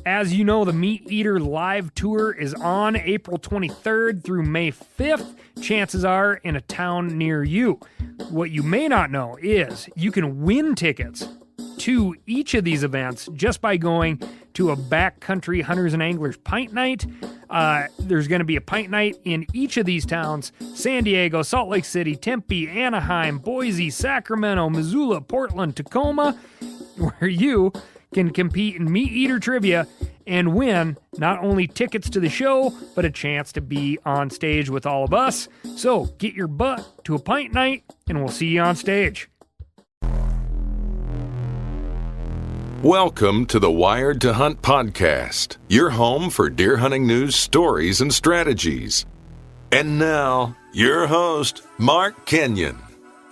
As you know, the Meat Eater Live Tour is on April 23rd through May 5th. Chances are in a town near you. What you may not know is you can win tickets to each of these events just by going to a backcountry hunters and anglers pint night. There's going to be a pint night in each of these towns: San Diego, Salt Lake City, Tempe, Anaheim, Boise, Sacramento, Missoula, Portland, Tacoma, where you can compete in Meat Eater trivia and win not only tickets to the show, but a chance to be on stage with all of us. So get your butt to a pint night, and we'll see you on stage. Welcome to the Wired to Hunt podcast, your home for deer hunting news, stories, and strategies. And now, your host, Mark Kenyon.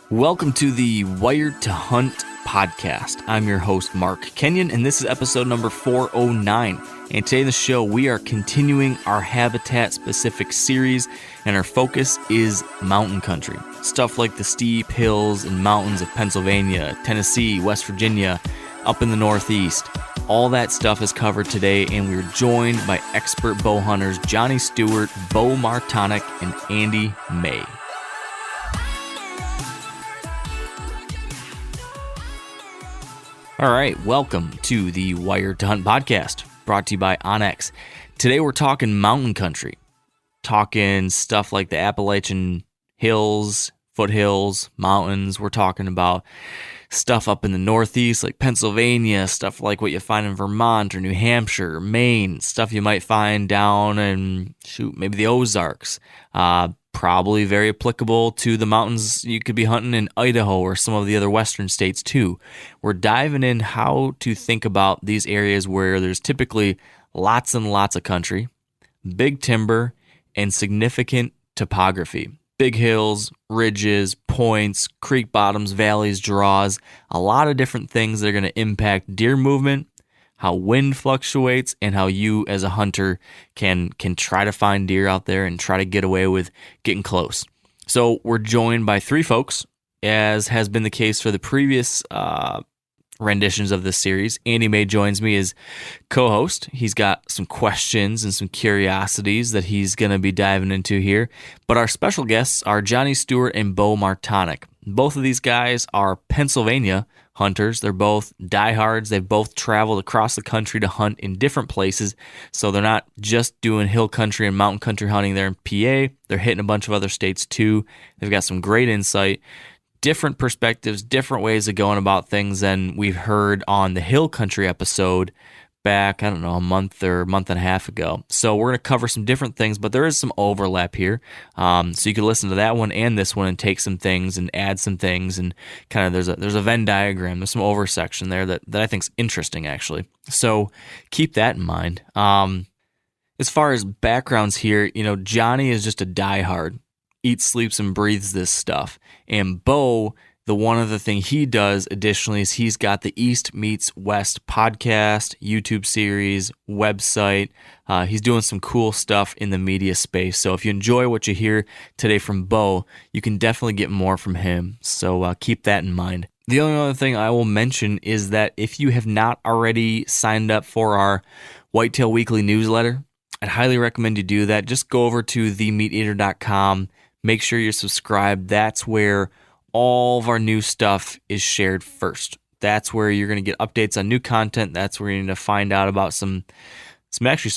Welcome to the Wired to Hunt podcast. I'm your host, Mark Kenyon, and this is episode number 409. And today in the show, we are continuing our habitat-specific series, and our focus is mountain country. Stuff like the steep hills and mountains of Pennsylvania, Tennessee, West Virginia, up in the Northeast. All that stuff is covered today, and we're joined by expert bow hunters Johnny Stewart, Beau Martonik, and Andy May. All right, welcome to the Wired to Hunt podcast, brought to you by Onyx. Today we're talking mountain country, talking stuff like the Appalachian hills, foothills, mountains. We're talking about stuff up in the Northeast like Pennsylvania, stuff like what you find in Vermont or New Hampshire, Maine, stuff you might find down in, maybe the Ozarks. Probably very applicable to the mountains you could be hunting in Idaho or some of the other western states too. We're diving in how to think about these areas where there's typically lots and lots of country, big timber, and significant topography. Big hills, ridges, points, creek bottoms, valleys, draws, a lot of different things that are going to impact deer movement, how wind fluctuates, and how you as a hunter can try to find deer out there and try to get away with getting close. So we're joined by three folks, as has been the case for the previous renditions of this series. Andy May joins me as co-host. He's got some questions and some curiosities that he's going to be diving into here. But our special guests are Johnny Stewart and Beau Martonik. Both of these guys are Pennsylvania hunters. They're both diehards. They've both traveled across the country to hunt in different places. So they're not just doing hill country and mountain country hunting there in PA. They're hitting a bunch of other states too. They've got some great insight, different perspectives, different ways of going about things than we've heard on the hill country episode back, a month or month and a half ago. So we're going to cover some different things, but there is some overlap here. So you can listen to that one and this one and take some things and add some things, and kind of there's a Venn diagram. There's some oversection there that I think is interesting, actually. So keep that in mind. As far as backgrounds here, Johnny is just a diehard. Eats, sleeps, and breathes this stuff. And Beau, the one other thing he does additionally is he's got the East Meets West podcast, YouTube series, website. He's doing some cool stuff in the media space. So if you enjoy what you hear today from Beau, you can definitely get more from him. So keep that in mind. The only other thing I will mention is that if you have not already signed up for our Whitetail Weekly newsletter, I'd highly recommend you do that. Just go over to themeateater.com. Make sure you're subscribed. That's where all of our new stuff is shared first. That's where you're going to get updates on new content. That's where you're going to find out about some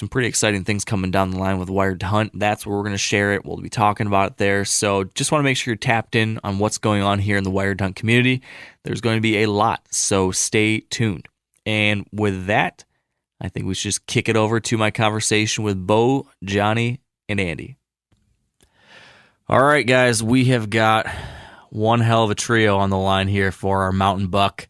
pretty exciting things coming down the line with Wired to Hunt. That's where we're going to share it. We'll be talking about it there. So just want to make sure you're tapped in on what's going on here in the Wired to Hunt community. There's going to be a lot, so stay tuned. And with that, I think we should just kick it over to my conversation with Beau, Johnny, and Andy. All right, guys, we have got one hell of a trio on the line here for our Mountain Buck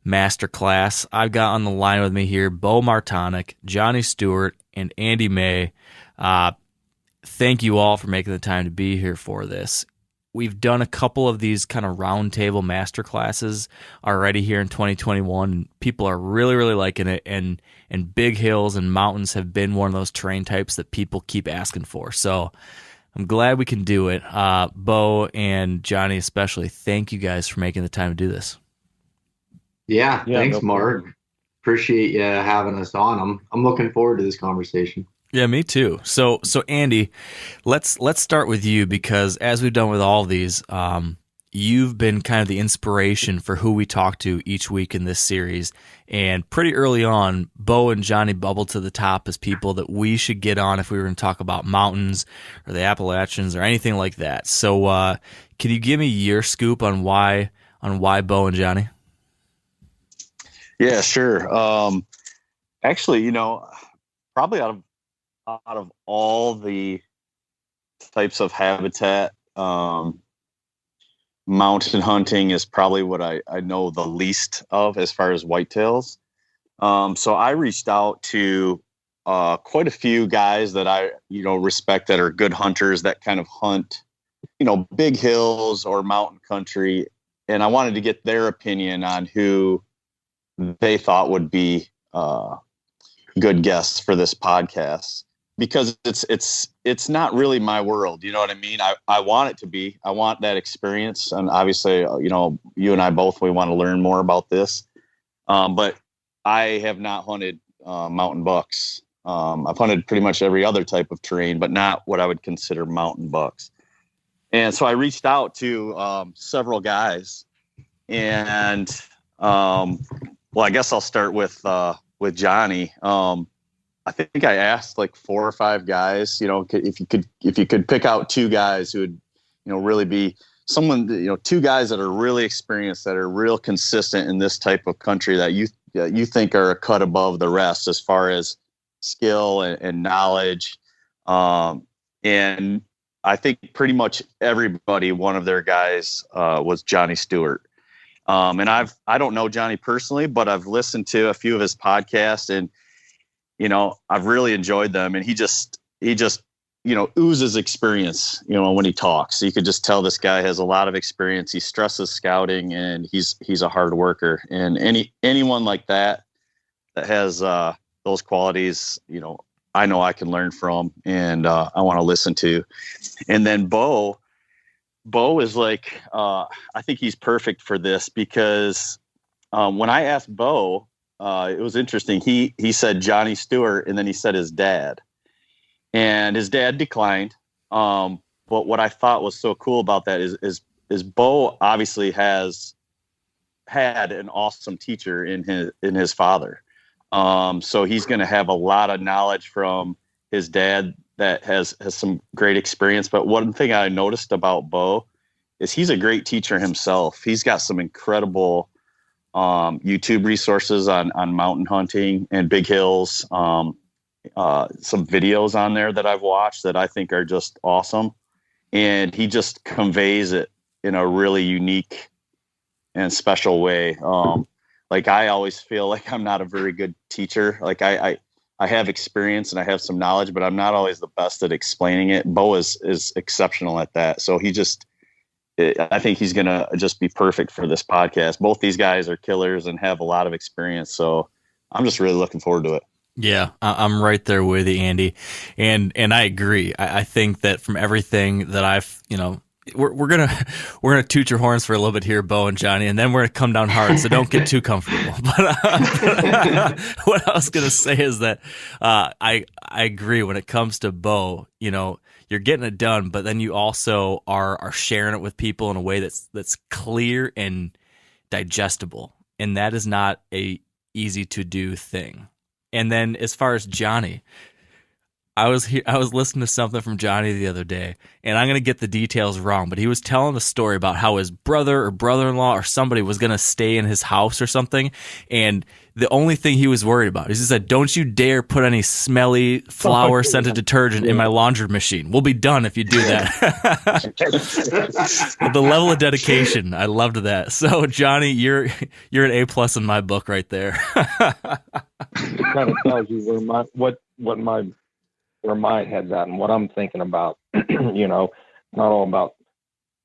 Masterclass. I've got on the line with me here Beau Martonik, Johnny Stewart, and Andy May. Thank you all for making the time to be here for this. We've done a couple of these kind of roundtable masterclasses already here in 2021. People are really, really liking it, and big hills and mountains have been one of those terrain types that people keep asking for. So I'm glad we can do it. Beau and Johnny especially, thank you guys for making the time to do this. Yeah, thanks, Mark. appreciate you having us on. I'm looking forward to this conversation. Yeah, me too. So Andy, let's start with you, because as we've done with all of these, you've been kind of the inspiration for who we talk to each week in this series. And pretty early on, Beau and Johnny bubbled to the top as people that we should get on if we were going to talk about mountains or the Appalachians or anything like that. So can you give me your scoop on why Beau and Johnny? Yeah, sure. Actually, probably out of all the types of habitat, mountain hunting is probably what I know the least of as far as whitetails. So I reached out to quite a few guys that I respect, that are good hunters, that kind of hunt big hills or mountain country, and I wanted to get their opinion on who they thought would be good guests for this podcast, because it's not really my world. You know what I mean? I want it to be. I want that experience. And obviously, you and I both, we want to learn more about this. But I have not hunted mountain bucks. I've hunted pretty much every other type of terrain, but not what I would consider mountain bucks. And so I reached out to several guys, and well, I guess I'll start with Johnny. I think I asked like 4 or 5 guys, if you could pick out 2 guys who would, really be someone, 2 guys that are really experienced, that are real consistent in this type of country, that you think are a cut above the rest as far as skill and knowledge. And I think pretty much everybody, one of their guys was Johnny Stewart. And I don't know Johnny personally, but I've listened to a few of his podcasts, and I've really enjoyed them. And he just oozes experience, when he talks. You could just tell this guy has a lot of experience. He stresses scouting, and he's a hard worker. And anyone like that has those qualities, I know I can learn from, and I want to listen to. And then Beau is like, I think he's perfect for this, because when I asked Beau, it was interesting. He said Johnny Stewart, and then he said his dad, and his dad declined. But what I thought was so cool about that is Beau obviously has had an awesome teacher in his father. So he's going to have a lot of knowledge from his dad that has some great experience. But one thing I noticed about Beau is he's a great teacher himself. He's got some incredible YouTube resources on mountain hunting and big hills. Some videos on there that I've watched that I think are just awesome. And he just conveys it in a really unique and special way. Like, I always feel like I'm not a very good teacher. Like, I have experience and I have some knowledge, but I'm not always the best at explaining it. Beau is exceptional at that. So I think he's going to just be perfect for this podcast. Both these guys are killers and have a lot of experience. So I'm just really looking forward to it. Yeah, I'm right there with you, Andy. And I agree. I think that from everything that I've, we're gonna toot your horns for a little bit here, Beau and Johnny, and then we're gonna come down hard. So don't get too comfortable. But what I was gonna say is that I agree when it comes to Beau. You're getting it done, but then you also are sharing it with people in a way that's clear and digestible, and that is not a easy to do thing. And then as far as Johnny, I was listening to something from Johnny the other day, and I'm going to get the details wrong, but he was telling a story about how his brother or brother-in-law or somebody was going to stay in his house or something, and the only thing he was worried about is he said, "Don't you dare put any smelly flour-scented detergent in my laundry machine. We'll be done if you do that." The level of dedication, I loved that. So, Johnny, you're an A+ in my book right there. It kind of tells you where my head's at and what I'm thinking about. Not all about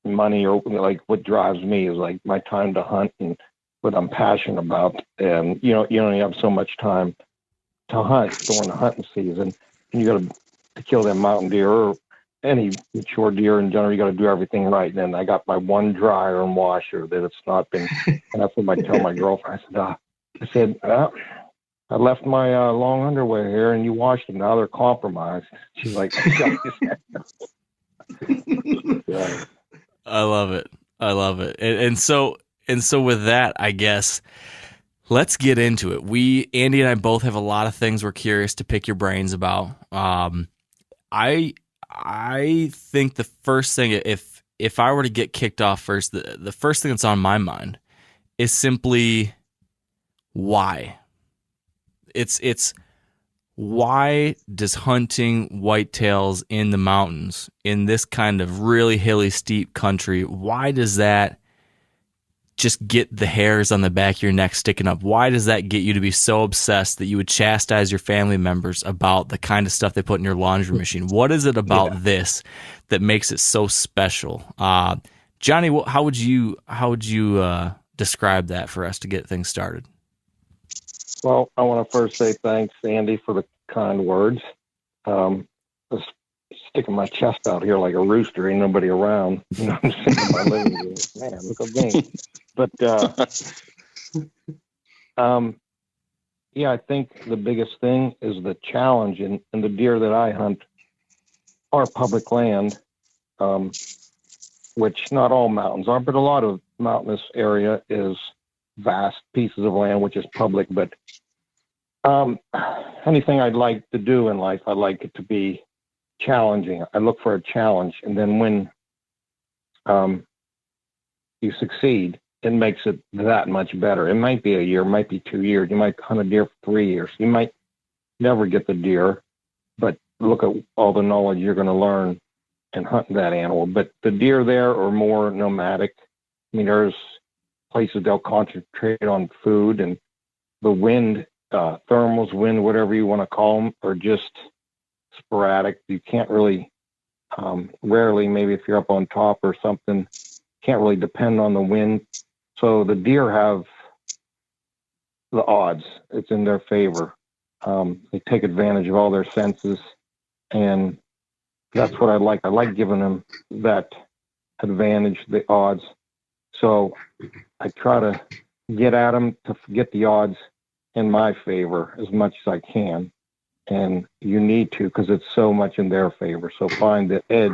money, or like what drives me is like my time to hunt and what I'm passionate about. And you only have so much time to hunt during the hunting season, and you got to kill them mountain deer or any mature deer in general. You got to do everything right. And then I got my one dryer and washer that it's not been. And that's what I tell my girlfriend. I said, I left my long underwear here, and you washed them. Now they're compromised. She's like, yeah. I love it. I love it. And so with that, I guess let's get into it. Andy and I both have a lot of things we're curious to pick your brains about. I think the first thing, if I were to get kicked off first, the first thing that's on my mind is simply why. It's why does hunting whitetails in the mountains in this kind of really hilly, steep country, why does that just get the hairs on the back of your neck sticking up? Why does that get you to be so obsessed that you would chastise your family members about the kind of stuff they put in your laundry machine? What is it about this that makes it so special? Johnny, how would you describe that for us to get things started? Well, I want to first say thanks, Andy, for the kind words. Just sticking my chest out here like a rooster, ain't nobody around. You know, I'm sitting in my living room. Man, look at me. But yeah, I think the biggest thing is the challenge, and the deer that I hunt are public land, which not all mountains are, but a lot of mountainous area is vast pieces of land which is public. But anything I'd like to do in life, I'd like it to be challenging. I look for a challenge, and then when you succeed, it makes it that much better. It might be a year, it might be 2 years. You might hunt a deer for 3 years. You might never get the deer, but look at all the knowledge you're going to learn in hunting that animal. But the deer there are more nomadic. I mean, there's places they'll concentrate on food, and the wind, thermals, wind, whatever you want to call them, are just sporadic. You can't really, rarely, maybe if you're up on top or something, can't really depend on the wind. So the deer have the odds. It's in their favor. They take advantage of all their senses, and that's what I like. I like giving them that advantage, the odds. So I try to get at them to get the odds in my favor as much as I can. And you need to, because it's so much in their favor. So find the edge,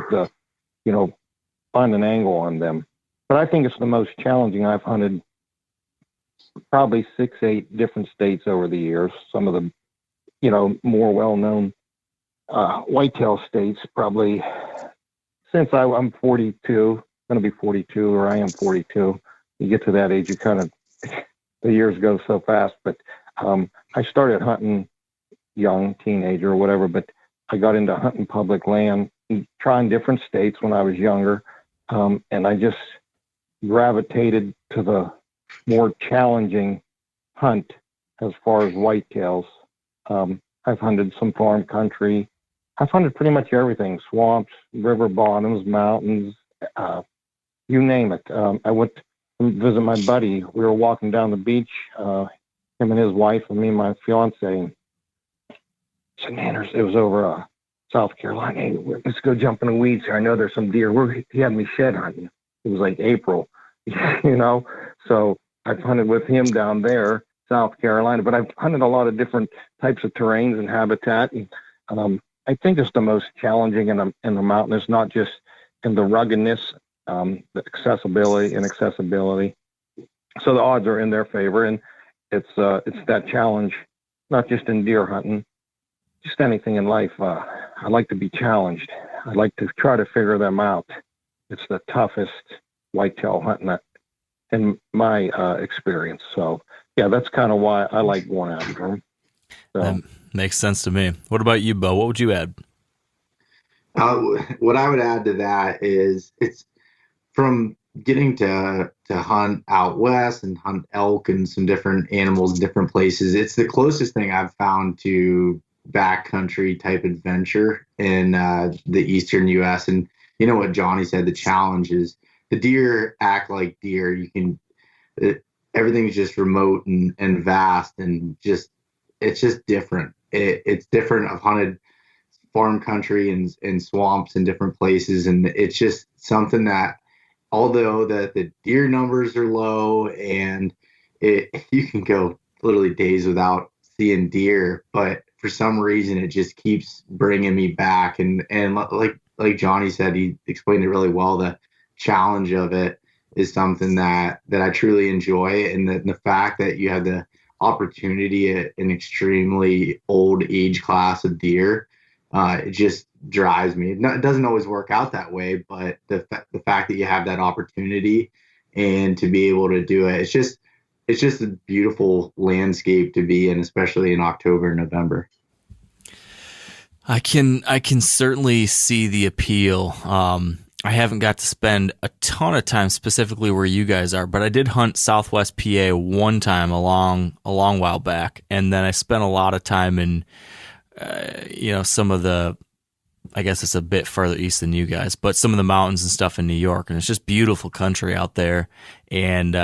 find an angle on them. But I think it's the most challenging. I've hunted probably 6-8 different states over the years. Some of the, more well-known whitetail states, probably since I'm 42, going to be 42, or I am 42. You get to that age, you kind of, the years go so fast. But I started hunting young, teenager or whatever, but I got into hunting public land, trying different states when I was younger. And I just gravitated to the more challenging hunt as far as whitetails. I've hunted some farm country. I've hunted pretty much everything: swamps, river bottoms, mountains, you name it. I went to visit my buddy. We were walking down the beach, him and his wife, and me and my fiance. And I said, man, it was over South Carolina. Hey, let's go jump in the weeds here. I know there's some deer. He had me shed hunting. It was like April, So I've hunted with him down there, South Carolina. But I've hunted a lot of different types of terrains and habitat. And I think it's the most challenging in the mountain. It's not just in the ruggedness, the accessibility, inaccessibility. So the odds are in their favor, and it's that challenge, not just in deer hunting, just anything in life. I like to be challenged. I like to try to figure them out. It's the toughest whitetail hunting in my experience. So yeah, that's kind of why I like going after them. So. That makes sense to me. What about you, Beau? What would you add? What I would add to that is it's from getting to hunt out west and hunt elk and some different animals in different places. It's the closest thing I've found to backcountry type adventure in the eastern U.S. And you know what Johnny said, the challenge is the deer act like deer. Everything's just remote and vast, and it's just different. It's different. I've hunted farm country and swamps in different places, and it's just something that, although the deer numbers are low and you can go literally days without seeing deer, but for some reason it just keeps bringing me back. And like Johnny said, he explained it really well. The challenge of it is something that I truly enjoy, and the fact that you have the opportunity at an extremely old age class of deer, it just drives me. It doesn't always work out that way, but the fact that you have that opportunity and to be able to do it, it's just a beautiful landscape to be in, especially in October and November. I can certainly see the appeal. I haven't got to spend a ton of time specifically where you guys are, but I did hunt Southwest PA one time a long while back, and then I spent a lot of time in some of the, I guess it's a bit further east than you guys, but some of the mountains and stuff in New York, and it's just beautiful country out there. And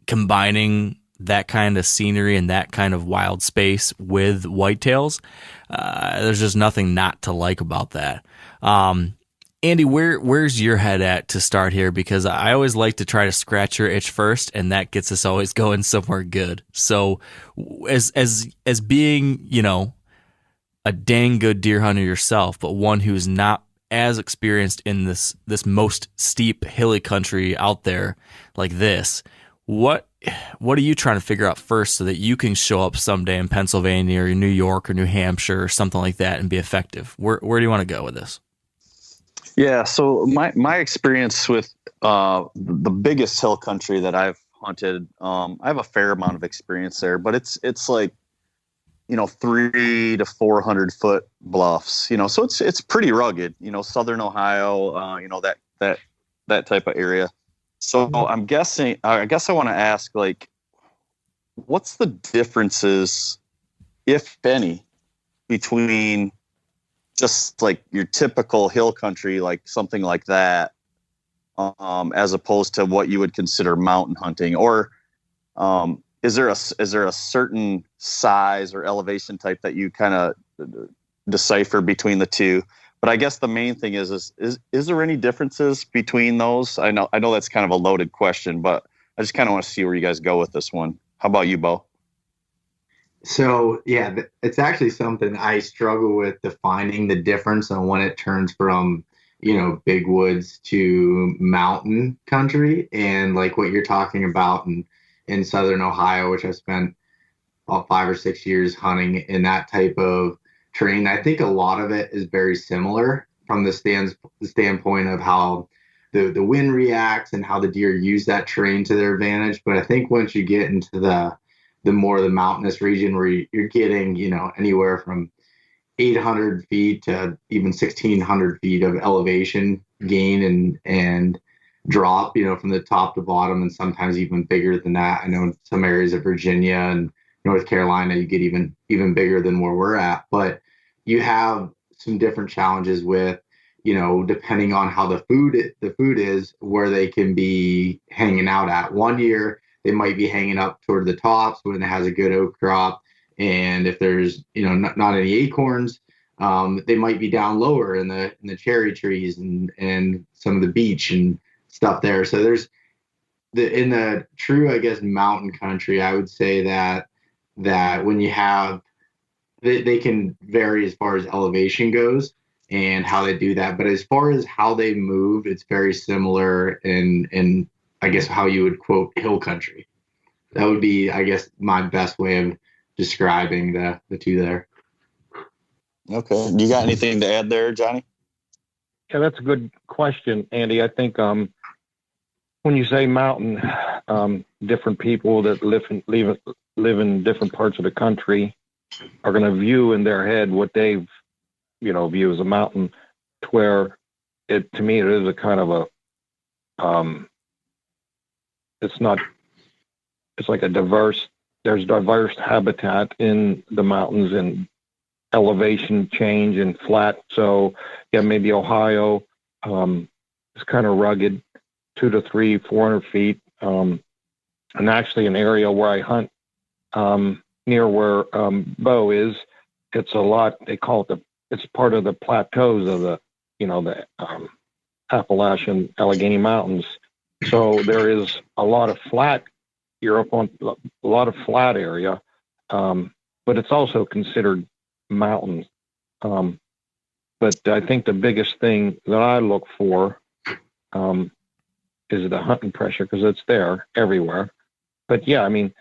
combining that kind of scenery and that kind of wild space with whitetails, there's just nothing not to like about that. Andy, where's your head at to start here? Because I always like to try to scratch your itch first, and that gets us always going somewhere good. So as being, a dang good deer hunter yourself, but one who's not as experienced in this most steep hilly country out there like this, what are you trying to figure out first so that you can show up someday in Pennsylvania or New York or New Hampshire or something like that and be effective? Where do you want to go with this? Yeah, so my experience with the biggest hill country that I've hunted, I have a fair amount of experience there, but it's like 300 to 400 foot bluffs, so it's pretty rugged, Southern Ohio, that type of area. So I'm guessing, I guess I want to ask, like, what's the differences, if any, between just like your typical hill country, like something like that, as opposed to what you would consider mountain hunting? Or is there a certain size or elevation type that you kind of decipher between the two? But I guess the main thing is there any differences between those? I know that's kind of a loaded question, but I just kind of want to see where you guys go with this one. How about you, Beau? So yeah, it's actually something I struggle with, defining the difference on when it turns from, big woods to mountain country. And like what you're talking about in Southern Ohio, which I spent about 5 or 6 years hunting in that type of terrain. I think a lot of it is very similar from the standpoint of how the wind reacts and how the deer use that terrain to their advantage. But I think once you get into the more the mountainous region where you're getting, anywhere from 800 feet to even 1,600 feet of elevation gain and drop, from the top to bottom, and sometimes even bigger than that. I know in some areas of Virginia and North Carolina, you get even bigger than where we're at. But you have some different challenges with, depending on how the food is, where they can be hanging out at. One year, they might be hanging up toward the tops when it has a good oak crop. And if there's, not any acorns, they might be down lower in the cherry trees and some of the beech and stuff there. So there's in the true, I guess, mountain country, I would say that when you have, they can vary as far as elevation goes and how they do that. But as far as how they move, it's very similar in I guess how you would quote hill country. That would be, I guess, my best way of describing the two there. Okay. You got anything to add there, Johnny? Yeah, that's a good question, Andy. I think when you say mountain, different people that live in different parts of the country are going to view in their head what they've, view as a mountain, to where to me, it is a kind of a, it's like there's diverse habitat in the mountains and elevation change and flat. So yeah, maybe Ohio is kind of rugged, 200 to 400 feet. And actually an area where I hunt near where Beau is, it's a lot, they call it it's part of the plateaus of the Appalachian Allegheny Mountains. So there is a lot of flat, you're up on a lot of flat area. but it's also considered mountain. But I think the biggest thing that I look for is the hunting pressure, because it's there everywhere. But yeah, I mean,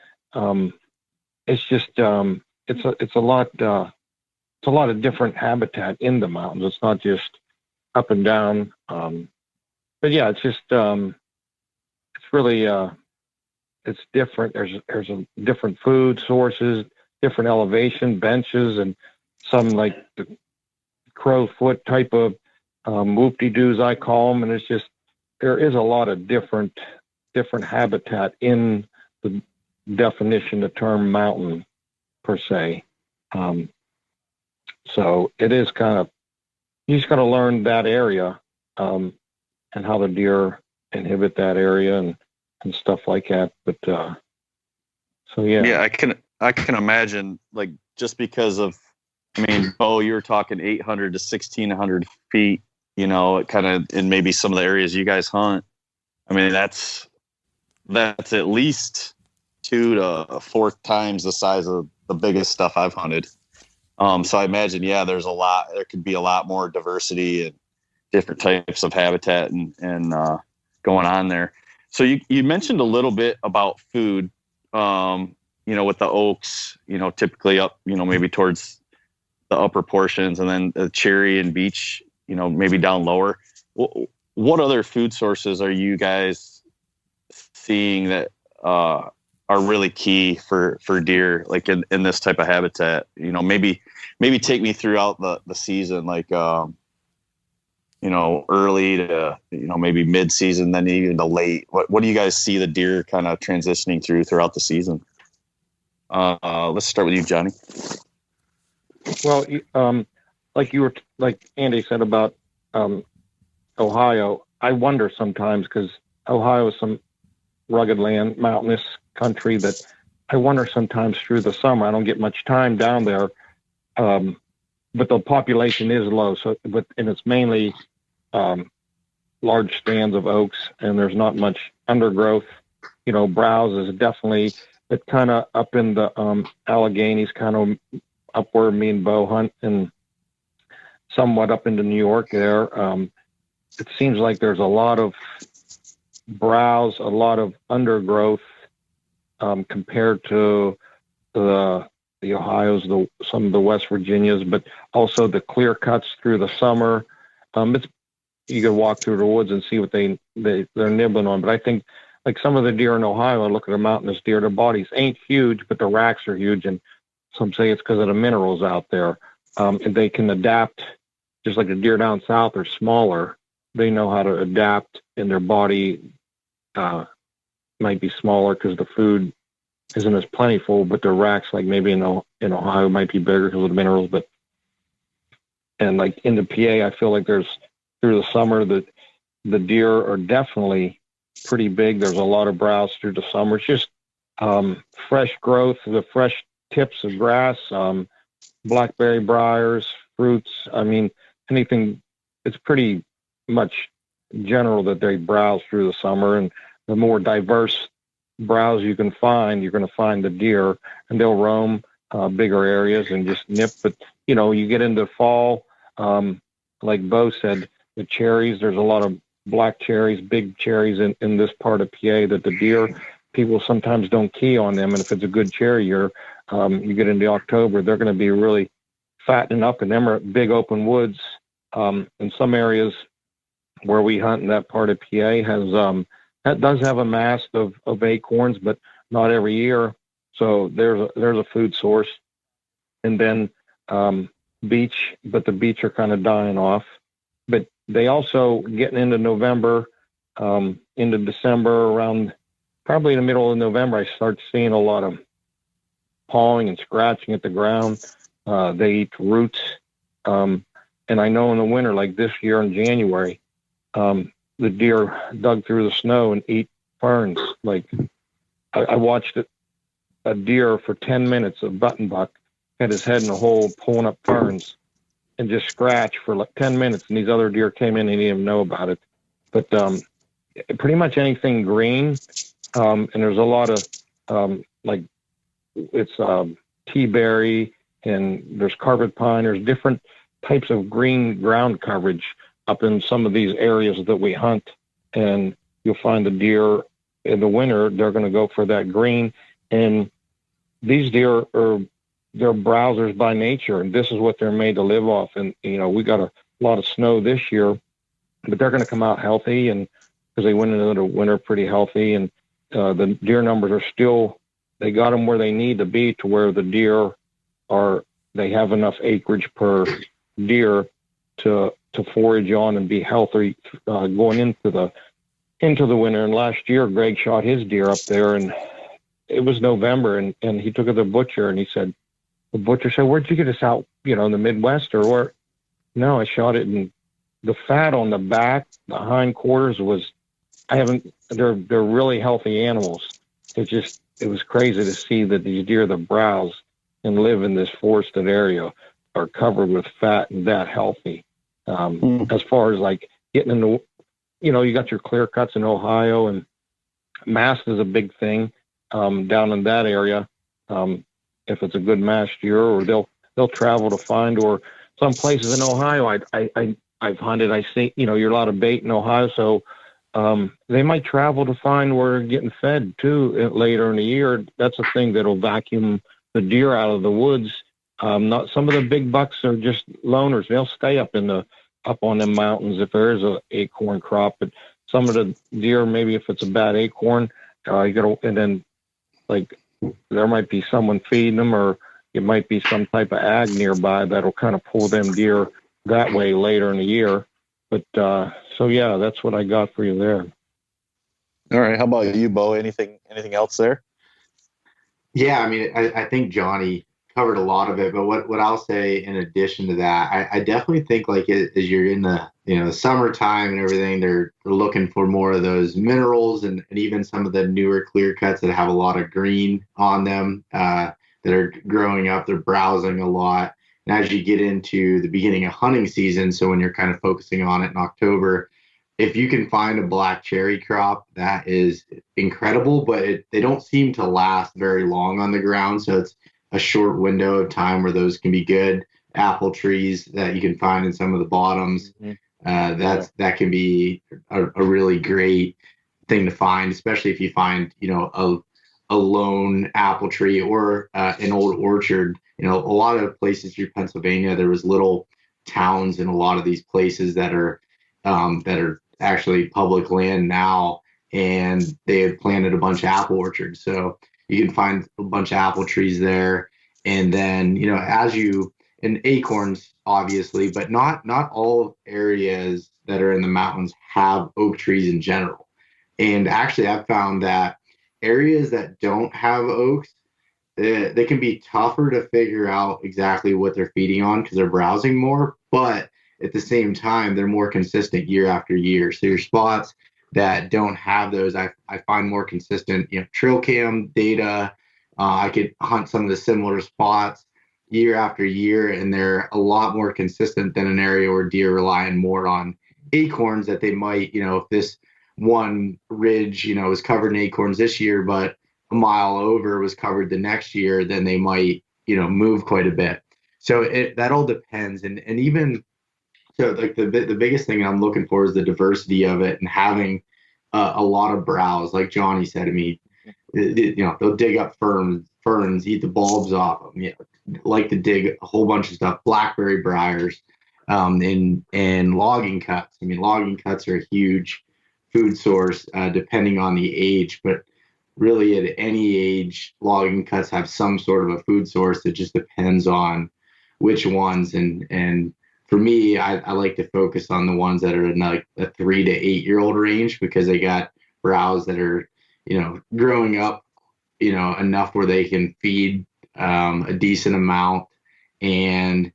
it's just it's a lot of different habitat in the mountains. It's not just up and down. But yeah, it's just it's really it's different. There's a different food sources, different elevation, benches, and some like the crowfoot type of whoop-de-doos, I call them. And it's just, there is a lot of different habitat in the definition, the term mountain per se. So it is kind of, you just got to learn that area and how the deer inhabit that area and stuff like that. But so yeah, I can imagine, like, just because of, I mean, Beau, you were talking 800 to 1,600 feet, you know, it kind of, in maybe some of the areas you guys hunt. I mean, that's at least 2 to 4 times the size of the biggest stuff I've hunted. So I imagine, yeah, there could be a lot more diversity and different types of habitat and going on there. So you mentioned a little bit about food, you know, with the oaks, you know, typically up, you know, maybe towards the upper portions, and then the cherry and beech, you know, maybe down lower. What other food sources are you guys seeing that are really key for deer, like in this type of habitat? You know, maybe take me throughout the season, like, you know, early to, you know, maybe mid-season, then even the late. What do you guys see the deer kind of transitioning throughout the season? Let's start with you, Johnny. Well, like Andy said about Ohio, I wonder sometimes, because Ohio is some rugged land, mountainous country, that I wonder sometimes through the summer. I don't get much time down there, but the population is low. So, and it's mainly large stands of oaks, and there's not much undergrowth. You know, browse is definitely, it's kind of up in the Alleghenies, kind of up where me and Beau hunt, and somewhat up into New York there. It seems like there's a lot of browse, a lot of undergrowth compared to the Ohio's, some of the West Virginias, but also the clear cuts through the summer. You can walk through the woods and see what they're nibbling on. But I think, like, some of the deer in Ohio, I look at the mountainous deer, their bodies ain't huge, but the racks are huge, and some say it's because of the minerals out there. And they can adapt, just like the deer down south are smaller. They know how to adapt, and their body might be smaller because the food isn't as plentiful, but the racks, like maybe in Ohio, might be bigger because of the minerals. But, and like in the PA, I feel like there's, through the summer, the deer are definitely pretty big. There's a lot of browse through the summer. It's just fresh growth, the fresh tips of grass, blackberry briars, fruits. I mean, anything. It's pretty much general that they browse through the summer, and the more diverse browse you can find, you're going to find the deer, and they'll roam bigger areas and just nip. But, you know, you get into fall, like Beau said, the cherries, there's a lot of black cherries, big cherries in this part of PA that the deer, people sometimes don't key on them. And if it's a good cherry year, you get into October, they're going to be really fattening up, and them are big open woods. In some areas where we hunt in that part of PA has, that does have a mast of acorns, but not every year. So there's a food source. And then beech, but the beech are kind of dying off. But they also, getting into November, into December, around probably in the middle of November, I start seeing a lot of pawing and scratching at the ground. They eat roots. And I know in the winter, like this year in January, the deer dug through the snow and eat ferns. Like, I watched a deer for 10 minutes, a buttonbuck, had his head in a hole pulling up ferns and just scratch for like 10 minutes. And these other deer came in and didn't even know about it. But pretty much anything green. And there's a lot of, like, it's teaberry, and there's carpet pine. There's different types of green ground coverage up in some of these areas that we hunt. And you'll find the deer in the winter, they're going to go for that green. And these deer they're browsers by nature, and this is what they're made to live off. And, we got a lot of snow this year, but they're going to come out healthy, and because they went into the winter pretty healthy. And the deer numbers are still, they got them where they need to be, to where the deer they have enough acreage per deer to forage on and be healthy going into the winter. And last year, Greg shot his deer up there, and it was November, and he took it to the butcher, and the butcher said, "Where'd you get this out? In the Midwest or where?" No, I shot it, and the fat on the back, the hind quarters they're really healthy animals. It was crazy to see that these deer that browse and live in this forested area are covered with fat and that healthy. As far as like getting into, you got your clear cuts in Ohio, and mast is a big thing down in that area. If it's a good mast deer, or they'll travel to find, or some places in Ohio, I've hunted. I see, you're a lot of bait in Ohio, so they might travel to find where they're getting fed too later in the year. That's a thing that'll vacuum the deer out of the woods. Not some of the big bucks are just loners. They'll stay up on them mountains if there is a acorn crop. But some of the deer, maybe if it's a bad acorn, and then like there might be someone feeding them, or it might be some type of ag nearby that'll kind of pull them deer that way later in the year. But so yeah, that's what I got for you there. All right. How about you, Beau? Anything else there? Yeah, I mean, I think Johnny covered a lot of it, but what I'll say in addition to that, I definitely think like as you're in the summertime and everything, they're looking for more of those minerals and even some of the newer clear cuts that have a lot of green on them that are growing up. They're browsing a lot. And as you get into the beginning of hunting season, so when you're kind of focusing on it in October, if you can find a black cherry crop, that is incredible, but they don't seem to last very long on the ground. So it's a short window of time where those can be good. Apple trees that you can find in some of the bottoms, that can be a really great thing to find, especially if you find, a lone apple tree or an old orchard. A lot of places through Pennsylvania, there was little towns in a lot of these places that are actually public land now, and they have planted a bunch of apple orchards. So you can find a bunch of apple trees there. And then, and acorns, obviously, but not all areas that are in the mountains have oak trees in general. And actually, I've found that areas that don't have oaks, they can be tougher to figure out exactly what they're feeding on because they're browsing more. But at the same time, they're more consistent year after year. So your spots that don't have those, I find more consistent. Trail cam data, I could hunt some of the similar spots year after year, and they're a lot more consistent than an area where deer relying more on acorns that they might, if this one ridge, was covered in acorns this year, but a mile over was covered the next year, then they might, move quite a bit. So that all depends. And even so, like the biggest thing I'm looking for is the diversity of it and having a lot of browse. Like Johnny said to me, they'll dig up ferns, eat the bulbs off them. Like to dig a whole bunch of stuff, blackberry briars, and logging cuts. I mean, logging cuts are a huge food source depending on the age, but really at any age, logging cuts have some sort of a food source. It just depends on which ones. And for me, I like to focus on the ones that are in like a 3 to 8 year old range, because they got browse that are, growing up, enough where they can feed a decent amount. And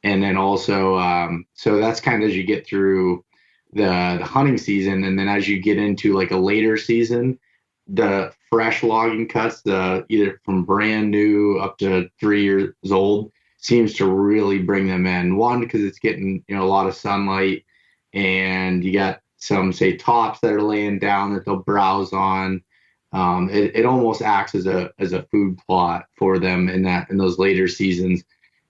then also, so that's kind of as you get through the hunting season. And then as you get into like a later season, the fresh logging cuts, either from brand new up to 3 years old, seems to really bring them in. One, because it's getting a lot of sunlight, and you got some, say, tops that are laying down that they'll browse on. it almost acts as a food plot for them in those later seasons.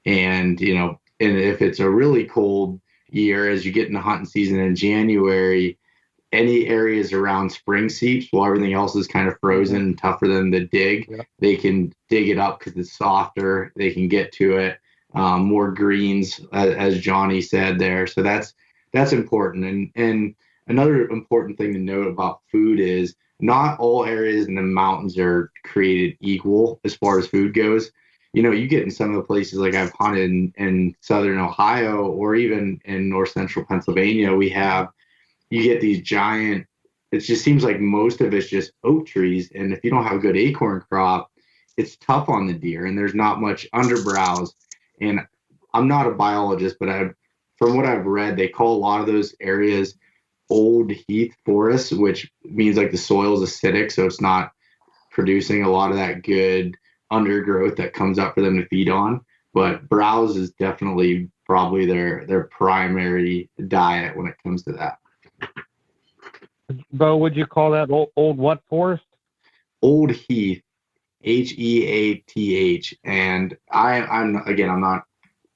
And and if it's a really cold year, as you get into hunting season in January, any areas around spring seeps, while everything else is kind of frozen and tough for them to dig, they can dig it up because it's softer. They can get to it. More greens, as Johnny said there. So that's important. And another important thing to note about food is not all areas in the mountains are created equal as far as food goes. You get in some of the places like I've hunted in southern Ohio or even in north central Pennsylvania, you get these giant, it just seems like most of it's just oak trees. And if you don't have a good acorn crop, it's tough on the deer and there's not much underbrowse. And I'm not a biologist, but from what I've read, they call a lot of those areas old heath forests, which means like the soil is acidic. So it's not producing a lot of that good undergrowth that comes up for them to feed on. But browse is definitely probably their primary diet when it comes to that. Beau, would you call that old what forest? Old heath, Heath. And I'm not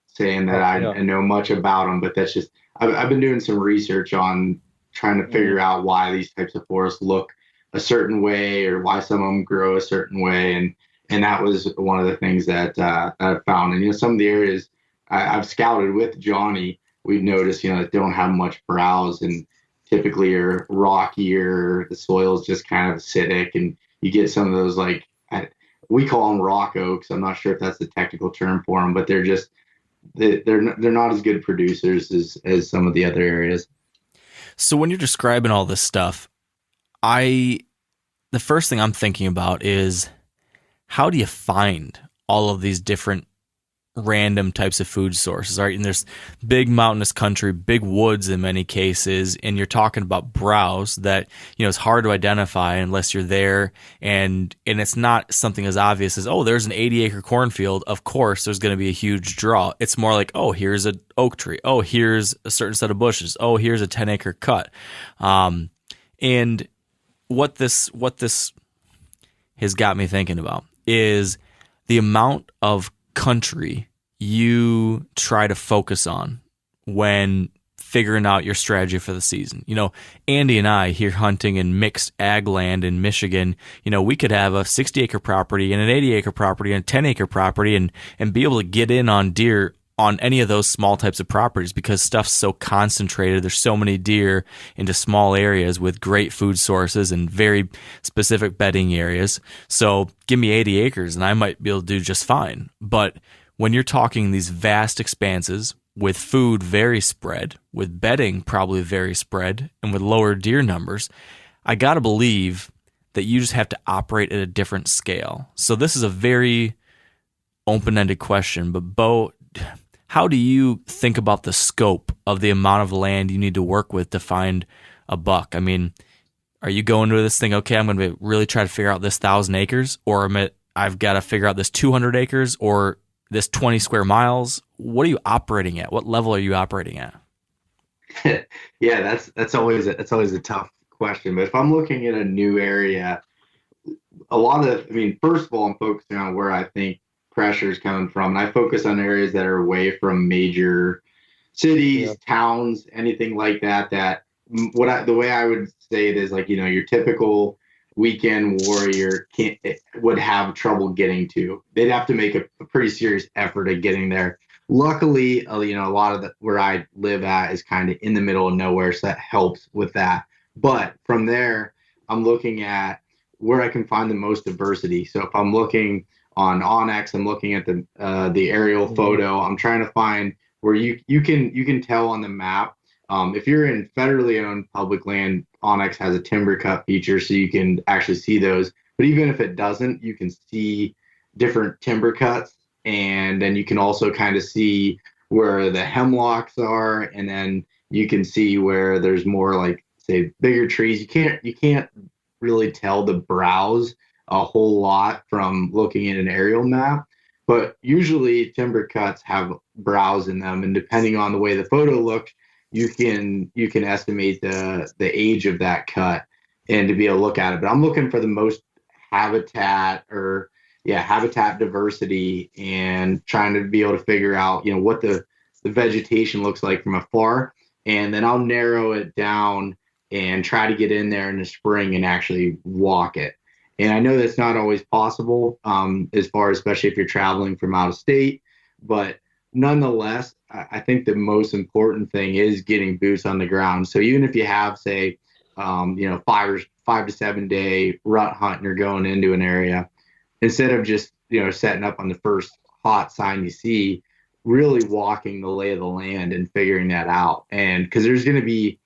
saying that I know much about them, but that's just, I've been doing some research on trying to figure out why these types of forests look a certain way or why some of them grow a certain way. And that was one of the things that I found. And, some of the areas I've scouted with Johnny, we've noticed, that don't have much browse and typically are rockier. The soil is just kind of acidic, and you get some of those, like, we call them rock oaks. I'm not sure if that's the technical term for them, but they're not as good producers as some of the other areas. So when you're describing all this stuff, the first thing I'm thinking about is, how do you find all of these different random types of food sources, right? And there's big mountainous country, big woods in many cases, and you're talking about browse that, it's hard to identify unless you're there, and it's not something as obvious as, oh, there's an 80-acre cornfield. Of course, there's going to be a huge draw. It's more like, oh, here's an oak tree. Oh, here's a certain set of bushes. Oh, here's a 10-acre cut. And what this has got me thinking about is the amount of country you try to focus on when figuring out your strategy for the season. Andy and I here hunting in mixed ag land in Michigan, we could have a 60-acre property and an 80-acre property and a 10-acre property and be able to get in on deer on any of those small types of properties because stuff's so concentrated. There's so many deer into small areas with great food sources and very specific bedding areas. So give me 80 acres and I might be able to do just fine. But when you're talking these vast expanses with food very spread, with bedding probably very spread, and with lower deer numbers, I got to believe that you just have to operate at a different scale. So this is a very open-ended question, but Beau, how do you think about the scope of the amount of land you need to work with to find a buck? I mean, are you going to this thing, okay, I'm going to really try to figure out this 1,000 acres, or I've got to figure out this 200 acres, or this 20 square miles? What are you operating at? What level are you operating at? Yeah, that's always a tough question. But if I'm looking at a new area, first of all, I'm focusing on where I think pressure is coming from. And I focus on areas that are away from major cities, towns, anything like that. The way I would say it is, like, your typical weekend warrior would have trouble getting to. They'd have to make a pretty serious effort at getting there. Luckily, a lot of where I live at is kind of in the middle of nowhere, so that helps with that. But from there, I'm looking at where I can find the most diversity. So if I'm looking on Onyx, I'm looking at the aerial photo. I'm trying to find where you can tell on the map. If you're in federally owned public land, Onyx has a timber cut feature, so you can actually see those. But even if it doesn't, you can see different timber cuts, and then you can also kind of see where the hemlocks are, and then you can see where there's more, like, say, bigger trees. You can't really tell the browse a whole lot from looking at an aerial map, but usually timber cuts have browse in them, and depending on the way the photo looks, you can estimate the age of that cut and to be able to look at it. But I'm looking for the most habitat habitat diversity and trying to be able to figure out, what the vegetation looks like from afar. And then I'll narrow it down and try to get in there in the spring and actually walk it. And I know that's not always possible, as far as, especially if you're traveling from out of state, but nonetheless, I think the most important thing is getting boots on the ground. So even if you have, say, 5 to 7 day rut hunt and you're going into an area, instead of just, setting up on the first hot sign you see, really walking the lay of the land and figuring that out. And because there's going to be,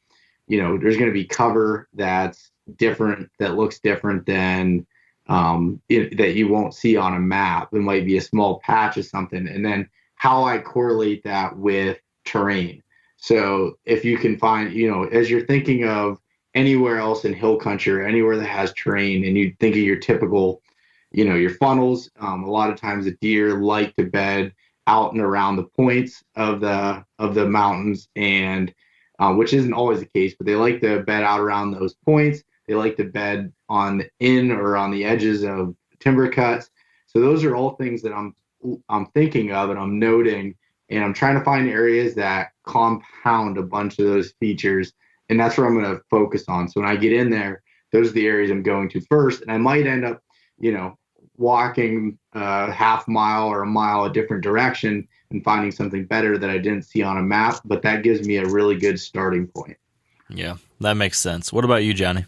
cover that's different, that looks different than that you won't see on a map. It might be a small patch of something. And then how I correlate that with terrain. So if you can find, as you're thinking of anywhere else in hill country or anywhere that has terrain, and you think of your typical, your funnels, a lot of times the deer like to bed out and around the points of the mountains, and which isn't always the case, but they like to bed out around those points. They like to bed on the edges of timber cuts. So those are all things that I'm thinking of and I'm noting, and I'm trying to find areas that compound a bunch of those features, and that's where I'm going to focus on. So when I get in there, those are the areas I'm going to first, and I might end up, walking a half mile or a mile a different direction and finding something better that I didn't see on a map, but that gives me a really good starting point. Yeah, that makes sense. What about you, Johnny?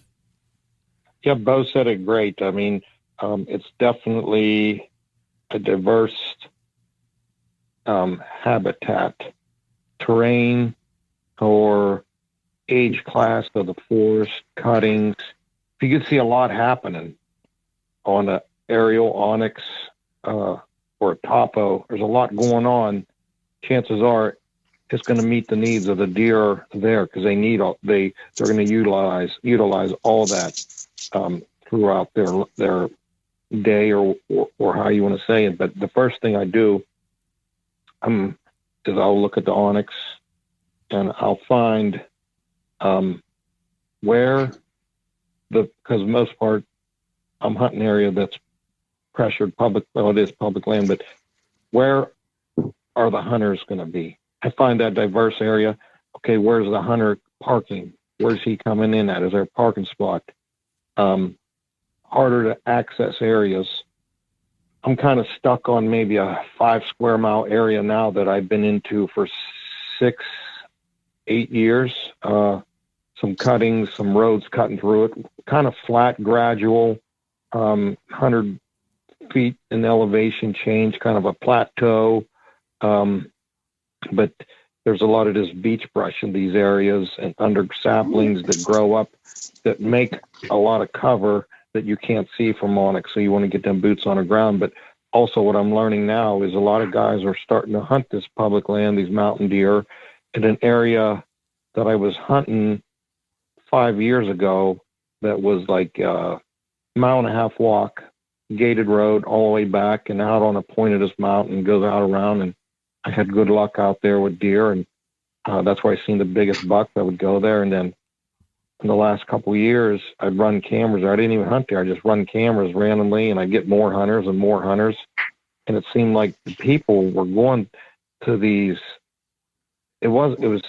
Yeah, Beau said it great. I mean, it's definitely a diverse habitat, terrain, or age class of the forest, cuttings. You can see a lot happening on a aerial onix or a topo. There's a lot going on. Chances are it's going to meet the needs of the deer there, because they're going to utilize all that throughout their day or how you want to say it. But the first thing I do is I'll look at the onix and I'll find because most part I'm hunting area that's pressured public, well, it is public land, but where are the hunters going to be? I find that diverse area. Okay, where's the hunter parking? Where's he coming in at? Is there a parking spot? Harder to access areas. I'm kind of stuck on maybe a 5 square mile area now that I've been into for 6-8 years. Some cuttings, some roads cutting through it, kind of flat, gradual, 100 feet in elevation change, kind of a plateau. But there's a lot of this beach brush in these areas and under saplings that grow up that make a lot of cover that you can't see from onix. So you want to get them boots on the ground. But also what I'm learning now is a lot of guys are starting to hunt this public land, these mountain deer, in an area that I was hunting 5 years ago that was like a 1.5 mile walk, gated road all the way back and out on a point of this mountain, goes out around, and I had good luck out there with deer, and that's where I seen the biggest buck that would go there. And then in the last couple of years, I'd run cameras there. I didn't even hunt there. I just run cameras randomly, and I get more hunters and more hunters. And it seemed like the people were going to these. It was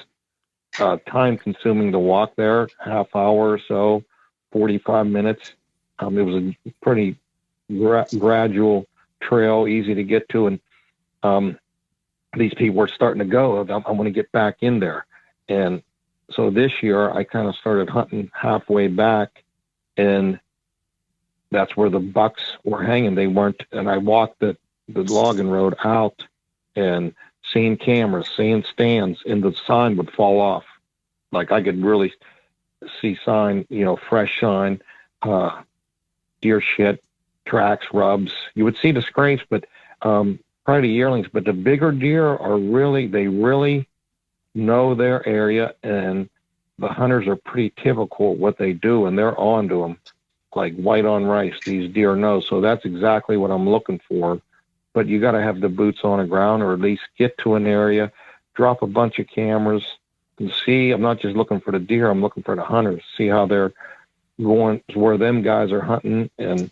time consuming to walk there, half hour or so, 45 minutes. It was a pretty gradual trail, easy to get to, and these people were starting to go. I want to get back in there. And so this year I kind of started hunting halfway back, and that's where the bucks were hanging. They weren't, and I walked the logging road out and seeing cameras, seeing stands, and the sign would fall off. Like I could really see sign, fresh sign, deer shit, tracks, rubs. You would see the scrapes, but probably the yearlings. But the bigger deer they really know their area, and the hunters are pretty typical what they do, and they're on to them like white on rice. These deer know. So that's exactly what I'm looking for. But you got to have the boots on the ground, or at least get to an area, drop a bunch of cameras, and see. I'm not just looking for the deer. I'm looking for the hunters. See how they're going, where them guys are hunting, and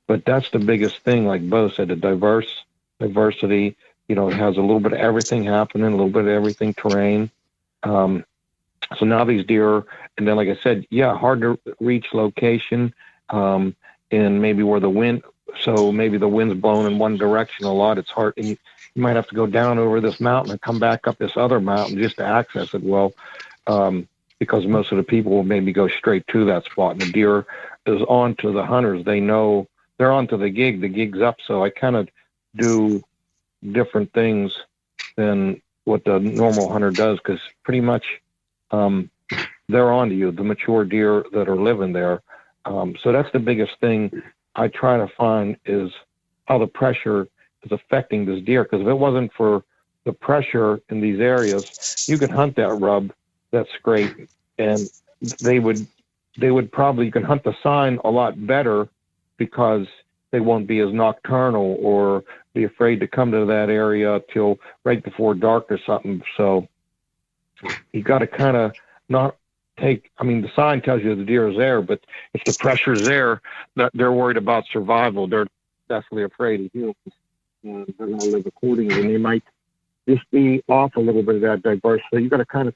But that's the biggest thing, like Beau said, the diversity, it has a little bit of everything happening, a little bit of everything terrain. So now these deer, and then, like I said, hard to reach location, and maybe where the wind, so maybe the wind's blowing in one direction a lot. It's hard, and you might have to go down over this mountain and come back up this other mountain just to access it well, because most of the people will maybe go straight to that spot, and the deer is on to the hunters. They know they're onto the gig's up, so I kind of do different things than what the normal hunter does, because pretty much they're on to you, the mature deer that are living there. So that's the biggest thing I try to find, is how the pressure is affecting this deer. Because if it wasn't for the pressure in these areas, you could hunt that rub that's great, and they would probably, you can hunt the sign a lot better, because they won't be as nocturnal or be afraid to come to that area till right before dark or something. So you got to kind of not take, the sign tells you the deer is there, but if the pressure's there, that they're worried about survival. They're definitely afraid of humans. They're going to live accordingly, and they might just be off a little bit of that diversity. So you got to kind of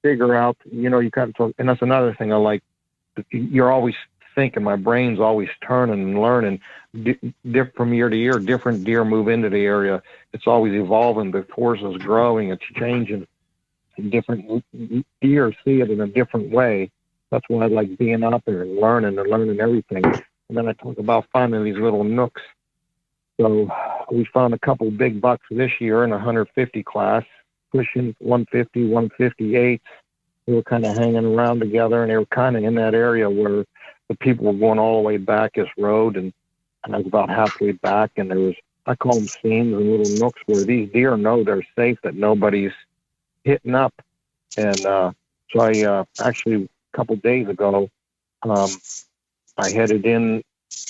figure out, you kind of, and that's another thing I like. You're always thinking, my brain's always turning and learning. From year to year, different deer move into the area. It's always evolving. The force is growing. It's changing. Different deer see it in a different way. That's why I like being out there and learning everything. And then I talk about finding these little nooks. So we found a couple big bucks this year in a 150 class, pushing 150, 158. They were kind of hanging around together, and they were kind of in that area where the people were going all the way back this road, and I was about halfway back, and there was, I call them seams and little nooks where these deer know they're safe, that nobody's hitting up. And so I actually, a couple days ago, I headed in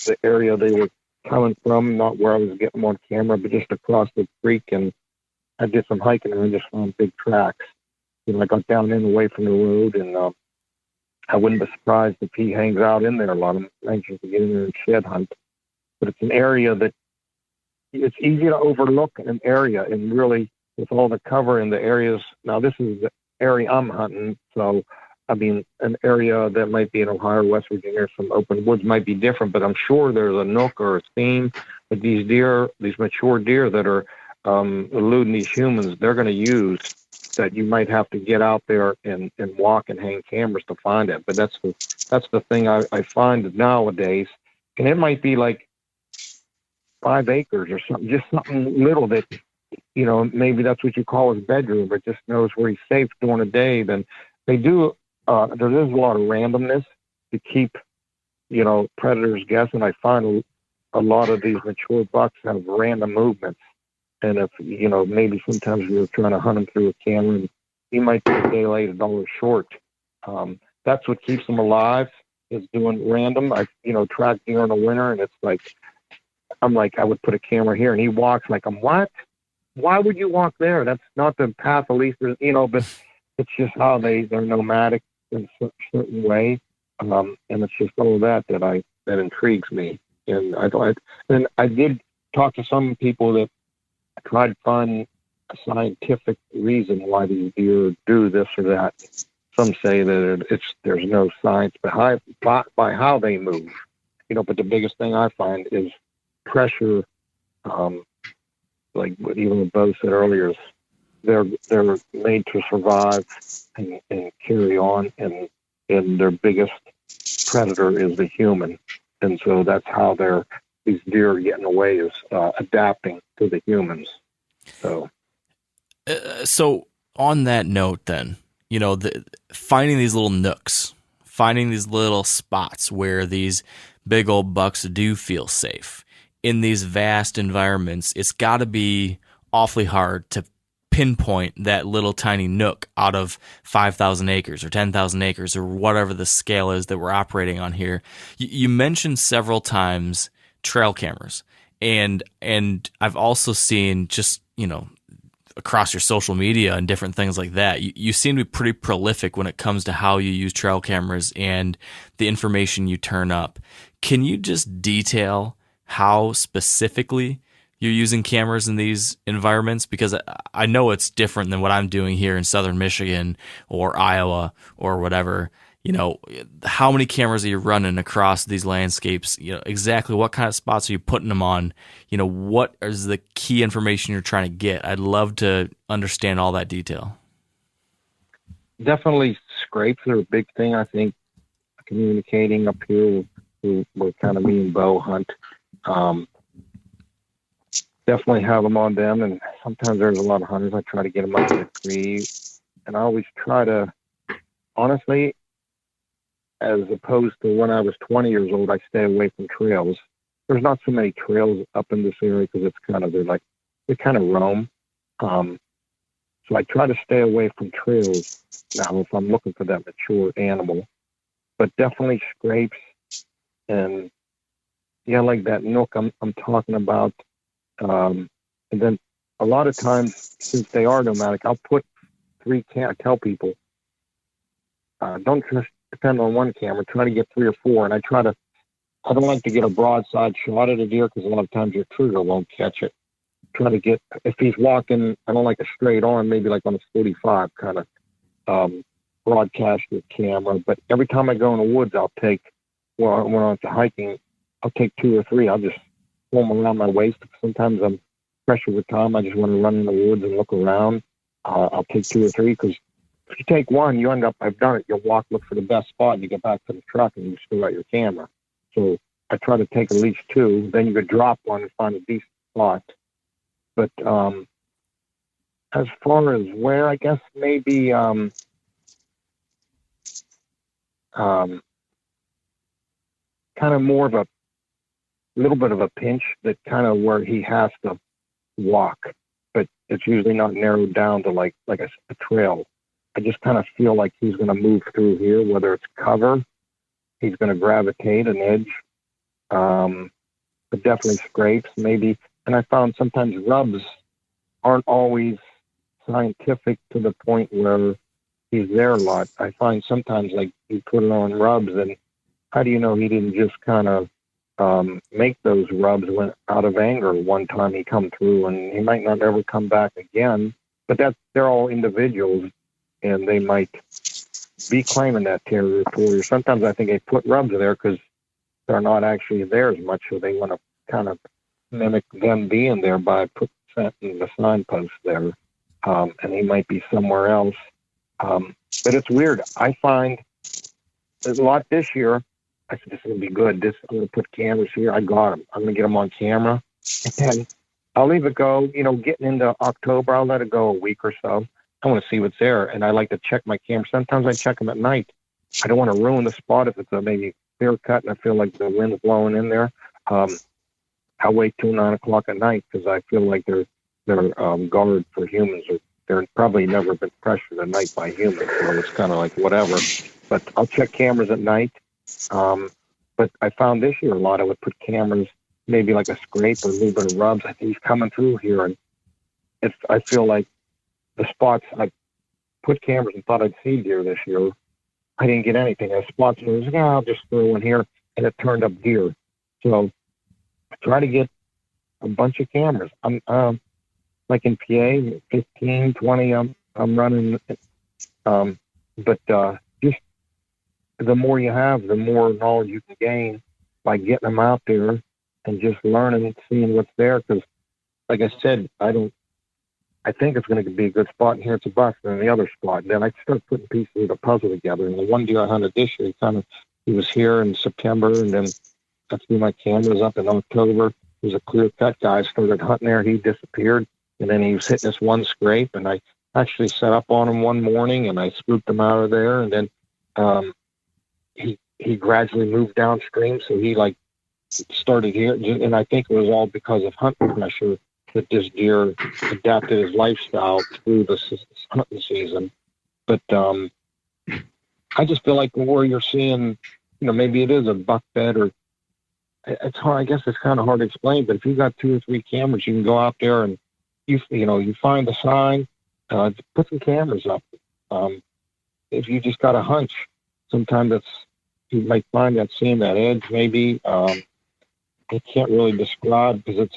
the area they were coming from, not where I was getting them on camera, but just across the creek, and I did some hiking, and I just found big tracks. I got down in away from the road, and I wouldn't be surprised if he hangs out in there a lot. I'm anxious to get in there and shed hunt. But it's an area that it's easy to overlook, an area, and really with all the cover in the areas. Now, this is the area I'm hunting, so an area that might be in Ohio, West Virginia, or some open woods might be different, but I'm sure there's a nook or a seam. But these deer, these mature deer that are eluding these humans, they're going to use, that you might have to get out there and walk and hang cameras to find it. But that's the thing I find nowadays. And it might be like 5 acres or something, just something little that, maybe that's what you call his bedroom, but just knows where he's safe during the day. Then they do, there is a lot of randomness to keep, predators guessing. I find a lot of these mature bucks have random movements. And if, maybe sometimes you're trying to hunt them through a camera, and you might be a day late, $1 short. That's what keeps them alive, is doing random. I, track deer in the winter, and it's like, I would put a camera here, and he walks like, what? Why would you walk there? That's not the path of least, but it's just how they're nomadic in a certain way. And it's just all that intrigues me. And I did talk to some people that tried to find a scientific reason why these deer do this or that. Some say that there's no science behind by how they move, but the biggest thing I find is pressure. Like what even Beau said earlier, is they're made to survive and carry on, and their biggest predator is the human. And so that's how these deer are getting away, is adapting to the humans. So on that note, then, finding these little nooks, finding these little spots where these big old bucks do feel safe in these vast environments, it's got to be awfully hard to pinpoint that little tiny nook out of 5,000 acres or 10,000 acres or whatever the scale is that we're operating on here. You mentioned several times trail cameras, and I've also seen just across your social media and different things like that. You seem to be pretty prolific when it comes to how you use trail cameras and the information you turn up. Can you just detail how specifically you're using cameras in these environments? Because I know it's different than what I'm doing here in southern Michigan or Iowa or whatever. You know, how many cameras are you running across these landscapes? You know, exactly what kind of spots are you putting them on? You know, what is the key information you're trying to get? I'd love to understand all that detail. Definitely scrapes are a big thing. I think communicating up here, we're kind of me and Beau hunt. Definitely have them on them, and sometimes there's a lot of hunters. I try to get them up in the tree, and I always try to, honestly, as opposed to when I was 20 years old, I stay away from trails. There's not so many trails up in this area because it's kind of, they kind of roam. So I try to stay away from trails now if I'm looking for that mature animal, but definitely scrapes and yeah, like that nook I'm talking about. And then a lot of times, since they are nomadic, I'll put I tell people, don't just depend on one camera, try to get 3 or 4. And I don't like to get a broadside shot at a deer because a lot of times your trigger won't catch it. Try to get, if he's walking, I don't like a straight on, maybe like on a 45 kind of broadcast with camera. But every time I go in the woods, I'll take, when I'm hiking, I'll take 2 or 3. I'll just pull them around my waist. Sometimes I'm pressure with time. I just want to run in the woods and look around. I'll take 2 or 3 because if you take one, you end up, I've done it, you'll walk, look for the best spot, and you get back to the truck and you still got your camera. So I try to take at least 2, then you could drop one and find a decent spot. But as far as where, I guess maybe kind of more of a little bit of a pinch that kind of where he has to walk, but it's usually not narrowed down to like a trail. I just kind of feel like he's going to move through here, whether it's cover, he's going to gravitate an edge, but definitely scrapes maybe. And I found sometimes rubs aren't always scientific to the point where he's there a lot. I find sometimes like you put it on rubs and how do you know he didn't just kind of make those rubs when out of anger one time he come through and he might not ever come back again, but they're all individuals. And they might be claiming that territory. Sometimes I think they put rubs there because they're not actually there as much, so they want to kind of mimic them being there by putting the signpost there. And he might be somewhere else. But it's weird. I find there's a lot this year. I said, this is going to be good. I'm going to put cameras here. I got them. I'm going to get them on camera. And I'll leave it go. You know, getting into October, I'll let it go a week or so. I want to see what's there, and I like to check my camera. Sometimes I check them at night. I don't want to ruin the spot if it's a maybe clear cut and I feel like the wind's blowing in there. I'll wait till 9 o'clock at night because I feel like they're guarded for humans. They're probably never been pressured at night by humans, so it's kind of like whatever. But I'll check cameras at night. But I found this year a lot I would put cameras, maybe like a scrape or a little bit of rubs. I think he's coming through here, and I feel like the spots I put cameras and thought I'd see deer this year, I didn't get anything. I spots and I was like, I'll just throw in here, and it turned up deer. So I try to get a bunch of cameras. I'm like in PA, 15, 20. I'm running, but just the more you have, the more knowledge you can gain by getting them out there and just learning and seeing what's there. Because, like I said, I think it's going to be a good spot, and here it's a buck, and the other spot. And then I start putting pieces of the puzzle together. And the one deer I hunted this year, he was here in September, and then I threw my cameras up in October. It was a clear cut guy. I started hunting there. He disappeared, and then he was hitting this one scrape, and I actually set up on him one morning, and I scooped him out of there. And then he gradually moved downstream, so he like started here, and I think it was all because of hunting pressure that this deer adapted his lifestyle through the hunting season. But I just feel like where you're seeing, maybe it is a buck bed, or it's hard. I guess it's kind of hard to explain. But if you've got 2 or 3 cameras, you can go out there and you find the sign, put some cameras up. If you just got a hunch, sometimes you might find that seeing that edge maybe. I can't really describe because it's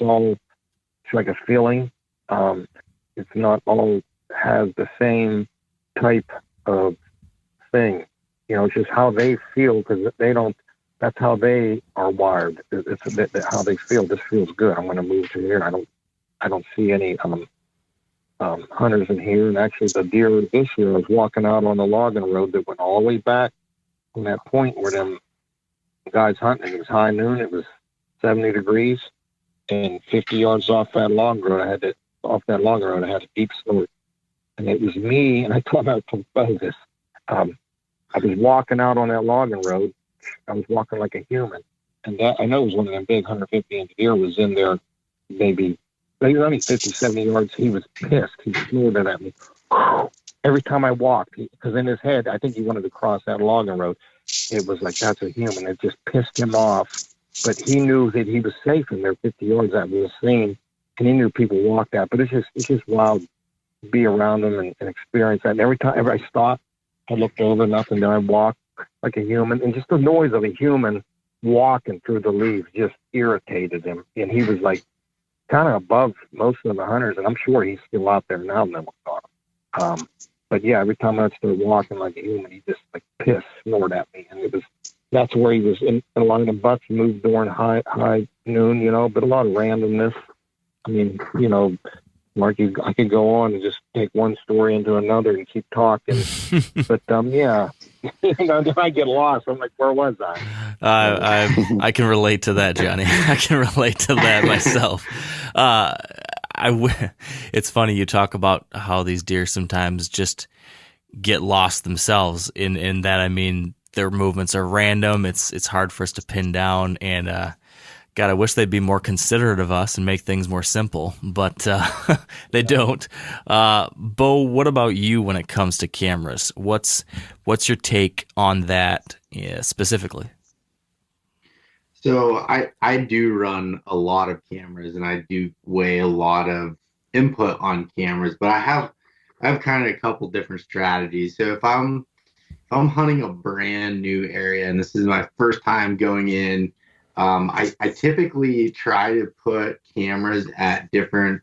like a feeling. It's not all has the same type of thing. It's just how they feel because they don't. That's how they are wired. It's how they feel. This feels good. I'm going to move to here. I don't see any hunters in here. And actually, the deer this year, I was walking out on the logging road that went all the way back from that point where them guys hunting. It was high noon. It was 70 degrees, and 50 yards off that logging road, I had a deep snort, and it was me. And I thought I told Beau this. I was walking out on that logging road. I was walking like a human, and that I know it was one of them big 150-inch deer was in there. Maybe he was only 50, 70 yards. He was pissed. He snorted at me every time I walked because in his head, I think he wanted to cross that logging road. It was like, that's a human. It just pissed him off. But he knew that he was safe in there 50 yards that was seen, and he knew people walked that. But it's just wild to be around them and experience that. And every time I stopped, I looked over, nothing, then I walked like a human. And just the noise of a human walking through the leaves just irritated him. And he was like kind of above most of the hunters, and I'm sure he's still out there now. But yeah, every time I started walking like a human, he just like snored at me. And that's where he was in a lot of the bucks moved during high noon, but a lot of randomness. I mean, Mark, I could go on and just take one story into another and keep talking. But yeah, then I get lost. I'm like, where was I? I can relate to that, Johnny. I can relate to that myself. It's funny you talk about how these deer sometimes just get lost themselves in that. I mean, their movements are random. It's hard for us to pin down, and God, I wish they'd be more considerate of us and make things more simple, but they don't. Beau, what about you when it comes to cameras? What's your take on that specifically? So I do run a lot of cameras, and I do weigh a lot of input on cameras, but I have kind of a couple different strategies. So if I'm hunting a brand new area and this is my first time going in, I typically try to put cameras at different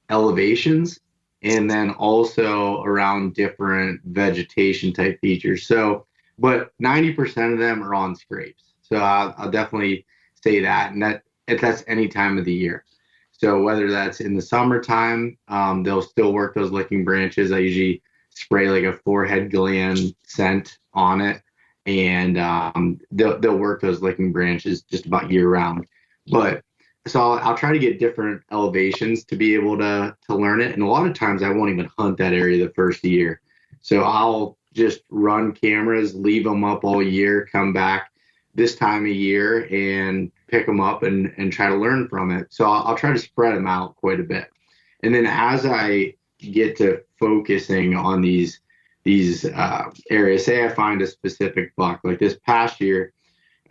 elevations and then also around different vegetation type features. So, but 90% of them are on scrapes. So I'll definitely say that, and that's any time of the year. So whether that's in the summertime, they'll still work those licking branches. I usually spray like a forehead gland scent on it, and they'll work those licking branches just about year round. But so I'll try to get different elevations to be able to learn it. And a lot of times I won't even hunt that area the first year. So I'll just run cameras, leave them up all year, come back this time of year and pick them up and try to learn from it. So I'll try to spread them out quite a bit. And then as I get to focusing on these areas, say I find a specific buck, like this past year,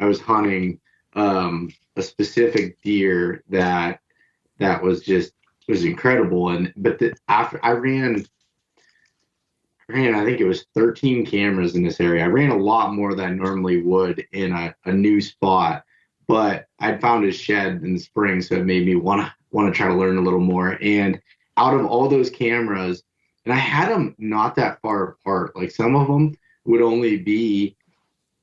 I was hunting a specific deer that was incredible. But after I ran, I think it was 13 cameras in this area. I ran a lot more than I normally would in a new spot, but I'd found his shed in the spring, so it made me want to try to learn a little more. And out of all those cameras, and I had them not that far apart. Like some of them would only be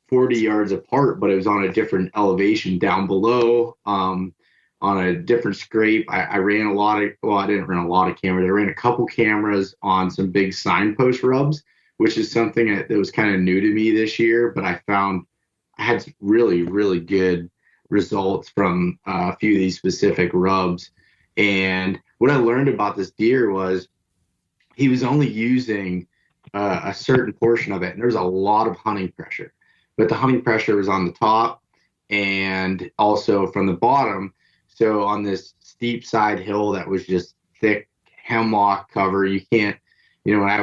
40 yards apart, but it was on a different elevation down below, on a different scrape. I ran I didn't run a lot of cameras. I ran a couple cameras on some big signpost rubs, which is something that was kind of new to me this year, but I found I had really, really good results from a few of these specific rubs. And what I learned about this deer was he was only using a certain portion of it, and there's a lot of hunting pressure. But the hunting pressure was on the top and also from the bottom. So on this steep side hill that was just thick hemlock cover, you can't, when I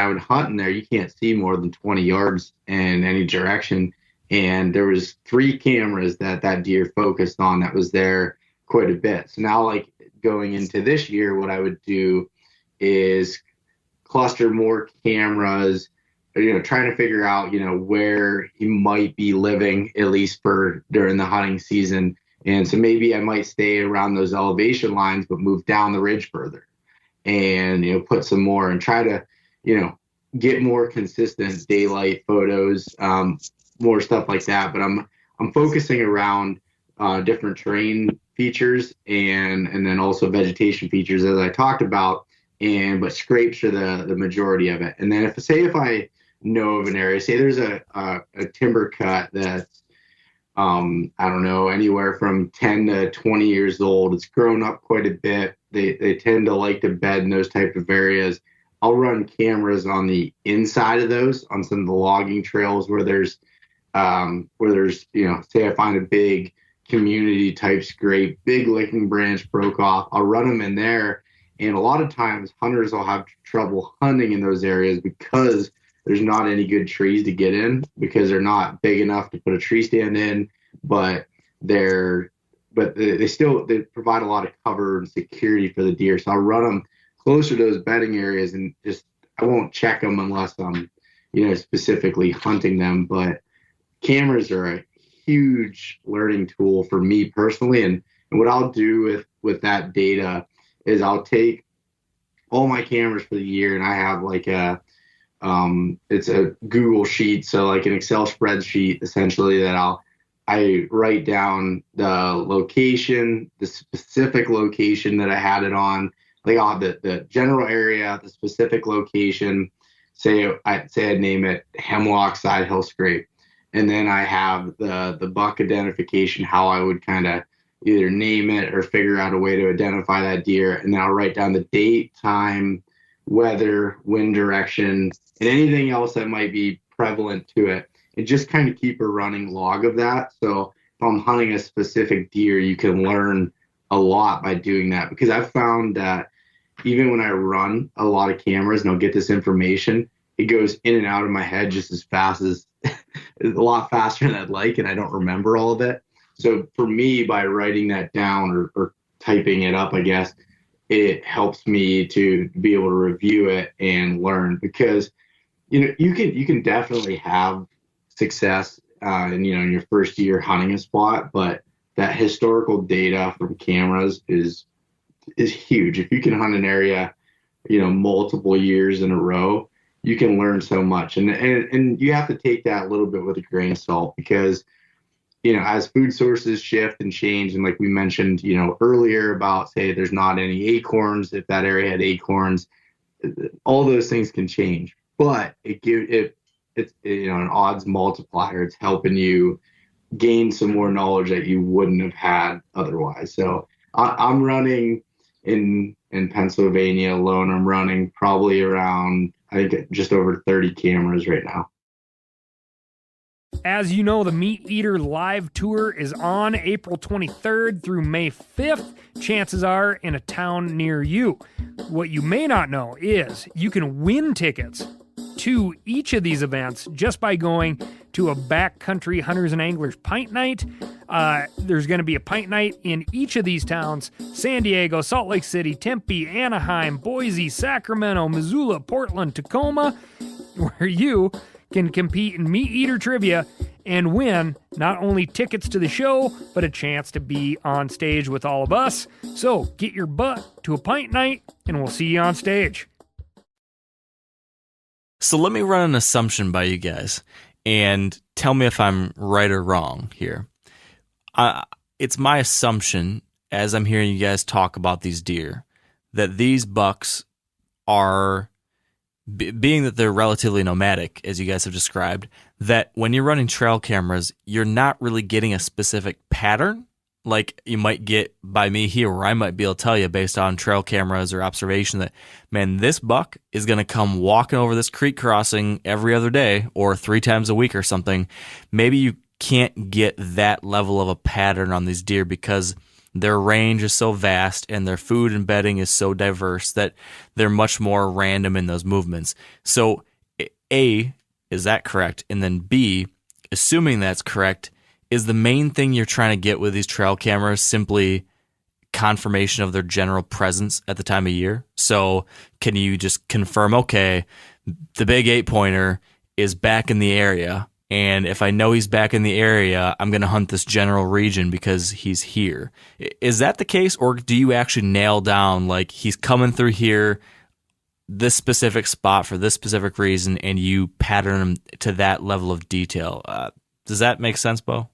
would hunt in there, you can't see more than 20 yards in any direction. And there was 3 cameras that deer focused on that was there quite a bit. So now, like going into this year, what I would do is cluster more cameras, trying to figure out, where he might be living, at least for during the hunting season. And so maybe I might stay around those elevation lines, but move down the ridge further and, put some more and try to, get more consistent daylight photos, more stuff like that. But I'm focusing around different terrain features and then also vegetation features, as I talked about, but scrapes are the majority of it. And then if I know of an area, say there's a timber cut that's I don't know, anywhere from 10 to 20 years old. It's grown up quite a bit. They tend to like to bed in those type of areas. I'll run cameras on the inside of those, on some of the logging trails where there's say I find a big community type scrape, big licking branch broke off. I'll run them in there. And a lot of times hunters will have trouble hunting in those areas because there's not any good trees to get in, because they're not big enough to put a tree stand in, but they provide a lot of cover and security for the deer. So I'll run them closer to those bedding areas, and I won't check them unless I'm, specifically hunting them. But cameras are a huge learning tool for me personally. And what I'll do with that data is I'll take all my cameras for the year, and I have like it's a Google sheet, so like an Excel spreadsheet essentially, that I write down the location, the specific location that I had it on. Like I'll have the general area, the specific location. Say I'd name it Hemlock Side Hill Scrape, and then I have the buck identification, how I would kind of either name it or figure out a way to identify that deer, and then I'll write down the date, time, weather, wind direction, and anything else that might be prevalent to it, and just kind of keep a running log of that. So if I'm hunting a specific deer, you can learn a lot by doing that, because I've found that even when I run a lot of cameras and I'll get this information, it goes in and out of my head just as fast as a lot faster than I'd like, and I don't remember all of it. So for me, by writing that down or typing it up, I guess, it helps me to be able to review it and learn, because you can definitely have success in your first year hunting a spot, but that historical data from cameras is huge. If you can hunt an area multiple years in a row, you can learn so much, and you have to take that a little bit with a grain of salt, because as food sources shift and change, and like we mentioned, earlier about, say, there's not any acorns, if that area had acorns, all those things can change. But it's an odds multiplier. It's helping you gain some more knowledge that you wouldn't have had otherwise. So I'm running in Pennsylvania alone. I'm running probably around, I think, just over 30 cameras right now. As you know, the Meat Eater live tour is on April 23rd through May 5th. Chances are in a town near you. What you may not know is you can win tickets to each of these events just by going to a backcountry hunters and anglers pint night. There's going to be a pint night in each of these towns: San Diego, Salt Lake City, Tempe, Anaheim, Boise, Sacramento, Missoula, Portland, Tacoma, where you can compete in Meat Eater trivia and win not only tickets to the show, but a chance to be on stage with all of us. So get your butt to a pint night, and we'll see you on stage. So let me run an assumption by you guys and tell me if I'm right or wrong here. It's my assumption, as I'm hearing you guys talk about these deer, that these bucks are, being that they're relatively nomadic, as you guys have described, that when you're running trail cameras, you're not really getting a specific pattern like you might get by me here, where I might be able to tell you based on trail cameras or observation that, man, this buck is going to come walking over this creek crossing every other day or 3 times a week or something. Maybe you can't get that level of a pattern on these deer because their range is so vast and their food and bedding is so diverse that they're much more random in those movements. So A, is that correct? And then B, assuming that's correct, is the main thing you're trying to get with these trail cameras simply confirmation of their general presence at the time of year? So can you just confirm, okay, the big 8-pointer is back in the area, and if I know he's back in the area, I'm going to hunt this general region because he's here. Is that the case, or do you actually nail down, like, he's coming through here, this specific spot for this specific reason, and you pattern him to that level of detail? Does that make sense, Beau?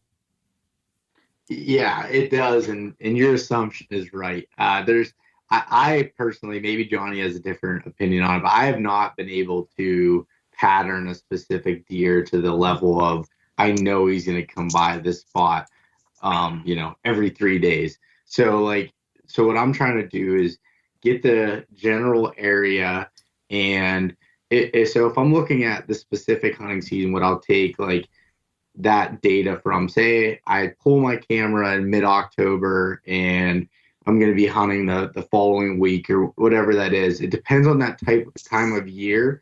Yeah, it does, and your assumption is right. I personally, maybe Johnny has a different opinion on it, but I have not been able to pattern a specific deer to the level of, I know he's going to come by this spot, every 3 days. So what I'm trying to do is get the general area, and so if I'm looking at the specific hunting season, what I'll take, like, that data from, say I pull my camera in mid-October and I'm going to be hunting the following week or whatever that is. It depends on that time of year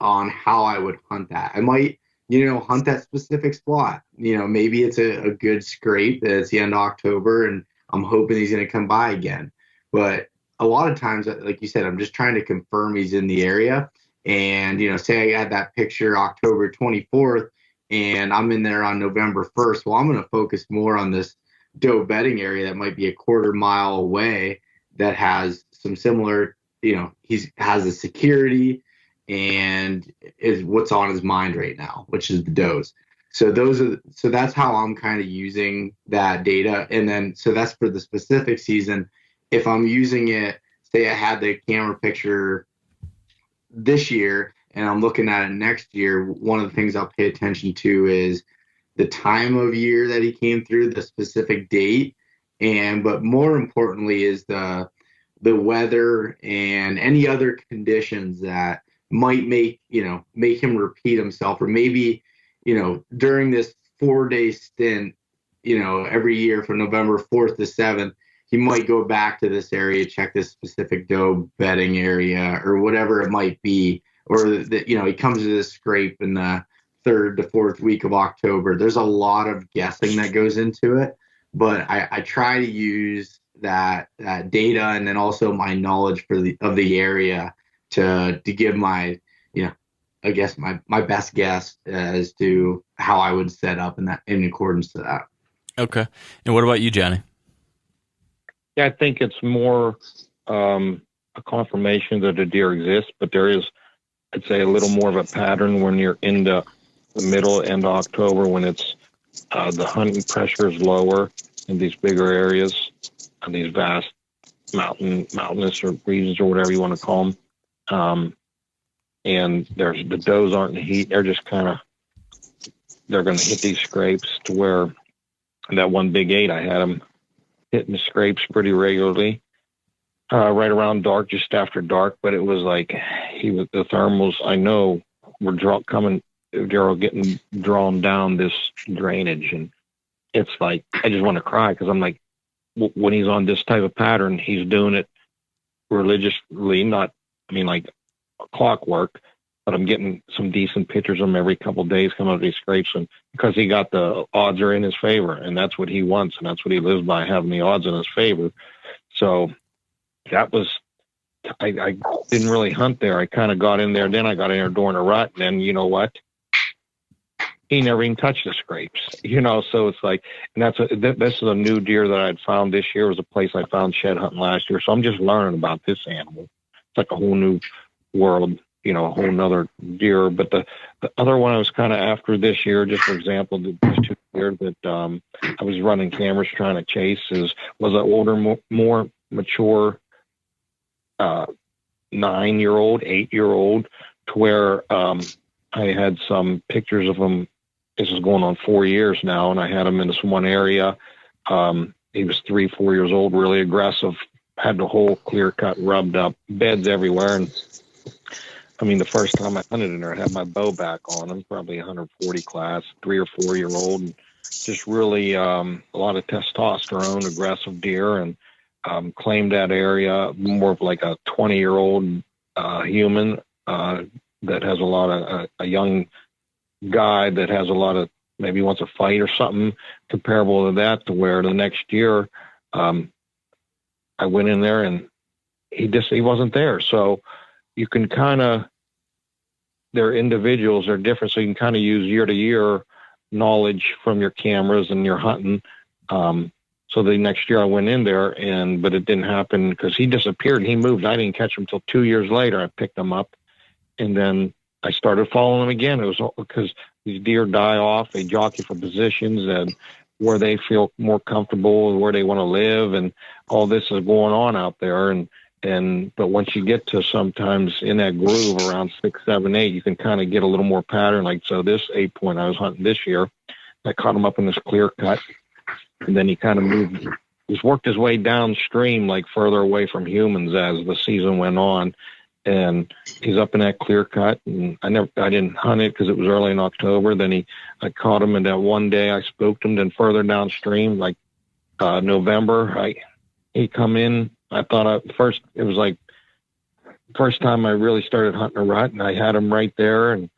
on how I would hunt that. I might, hunt that specific spot. Maybe it's a good scrape that it's the end of October and I'm hoping he's going to come by again. But a lot of times, like you said, I'm just trying to confirm he's in the area. And, say I had that picture October 24th and I'm in there on November 1st. Well, I'm going to focus more on this doe bedding area that might be a quarter mile away that has some similar, has a security and is what's on his mind right now, which is the does. So that's how I'm kind of using that data. And then, so that's for the specific season. If I'm using it, say I had the camera picture this year and I'm looking at it next year, one of the things I'll pay attention to is the time of year that he came through, the specific date, but more importantly is the weather and any other conditions that might make him repeat himself, or maybe, during this 4-day stint, every year from November 4th to 7th, he might go back to this area, check this specific doe bedding area or whatever it might be, or that, he comes to this scrape in the 3rd to 4th week of October. There's a lot of guessing that goes into it, but I try to use that data and then also my knowledge of the area to give my, I guess my best guess as to how I would set up in accordance to that. Okay. And what about you, Johnny? Yeah, I think it's more a confirmation that a deer exists, but there is, I'd say, a little more of a pattern when you're into the middle, end of October, when it's the hunting pressure is lower in these bigger areas, these vast mountainous or regions or whatever you want to call them. And the does aren't in the heat. They're just they're going to hit these scrapes to where that one big 8, I had him hitting the scrapes pretty regularly, right around dark, just after dark. But it was like the thermals, I know, were getting drawn down this drainage. And it's like, I just want to cry because I'm like, when he's on this type of pattern, he's doing it religiously, like clockwork, but I'm getting some decent pictures of him every couple of days coming up these scrapes, and because he got the odds are in his favor, and that's what he wants, and that's what he lives by, having the odds in his favor. So that was, I didn't really hunt there. I kind of got in there. Then I got in there during a rut, and then you know what? He never even touched the scrapes, so it's like, and this is a new deer that I'd found this year. It was a place I found shed hunting last year. So I'm just learning about this animal. It's like a whole new world, a whole nother deer. But the other one I was kind of after this year, just for example, these 2 deer that I was running cameras trying to chase was an older, more mature 9-year-old, 8-year-old, to where I had some pictures of him. This is going on 4 years now, and I had him in this one area. He was 3-4 years old, really aggressive, had the whole clear cut, rubbed up, beds everywhere. And the first time I hunted in there, I had my bow back on him, probably 140 class, 3 or 4 year old, and just really a lot of testosterone, aggressive deer, and claimed that area more of like a 20-year-old human that has a lot of a young guy that has a lot of, maybe wants to fight or something comparable to that, to where the next year I went in there and he wasn't there. So you can they're individuals, they're different. So you can kind of use year to year knowledge from your cameras and your hunting. So the next year I went in there but it didn't happen because he disappeared. He moved. I didn't catch him until 2 years later. I picked him up and then I started following him again. It was because these deer die off. They jockey for positions and where they feel more comfortable and where they want to live. And all this is going on out there. But once you get to sometimes in that groove around 6, 7, 8, you can kind of get a little more pattern. Like, so this 8-point I was hunting this year, I caught him up in this clear cut. And then he kind of he's worked his way downstream, like further away from humans as the season went on. And he's up in that clear cut. And I didn't hunt it because it was early in October. Then I caught him, and that one day I spooked him. Then further downstream, like November, he come in. I thought it was like first time I really started hunting a rut, and I had him right there, and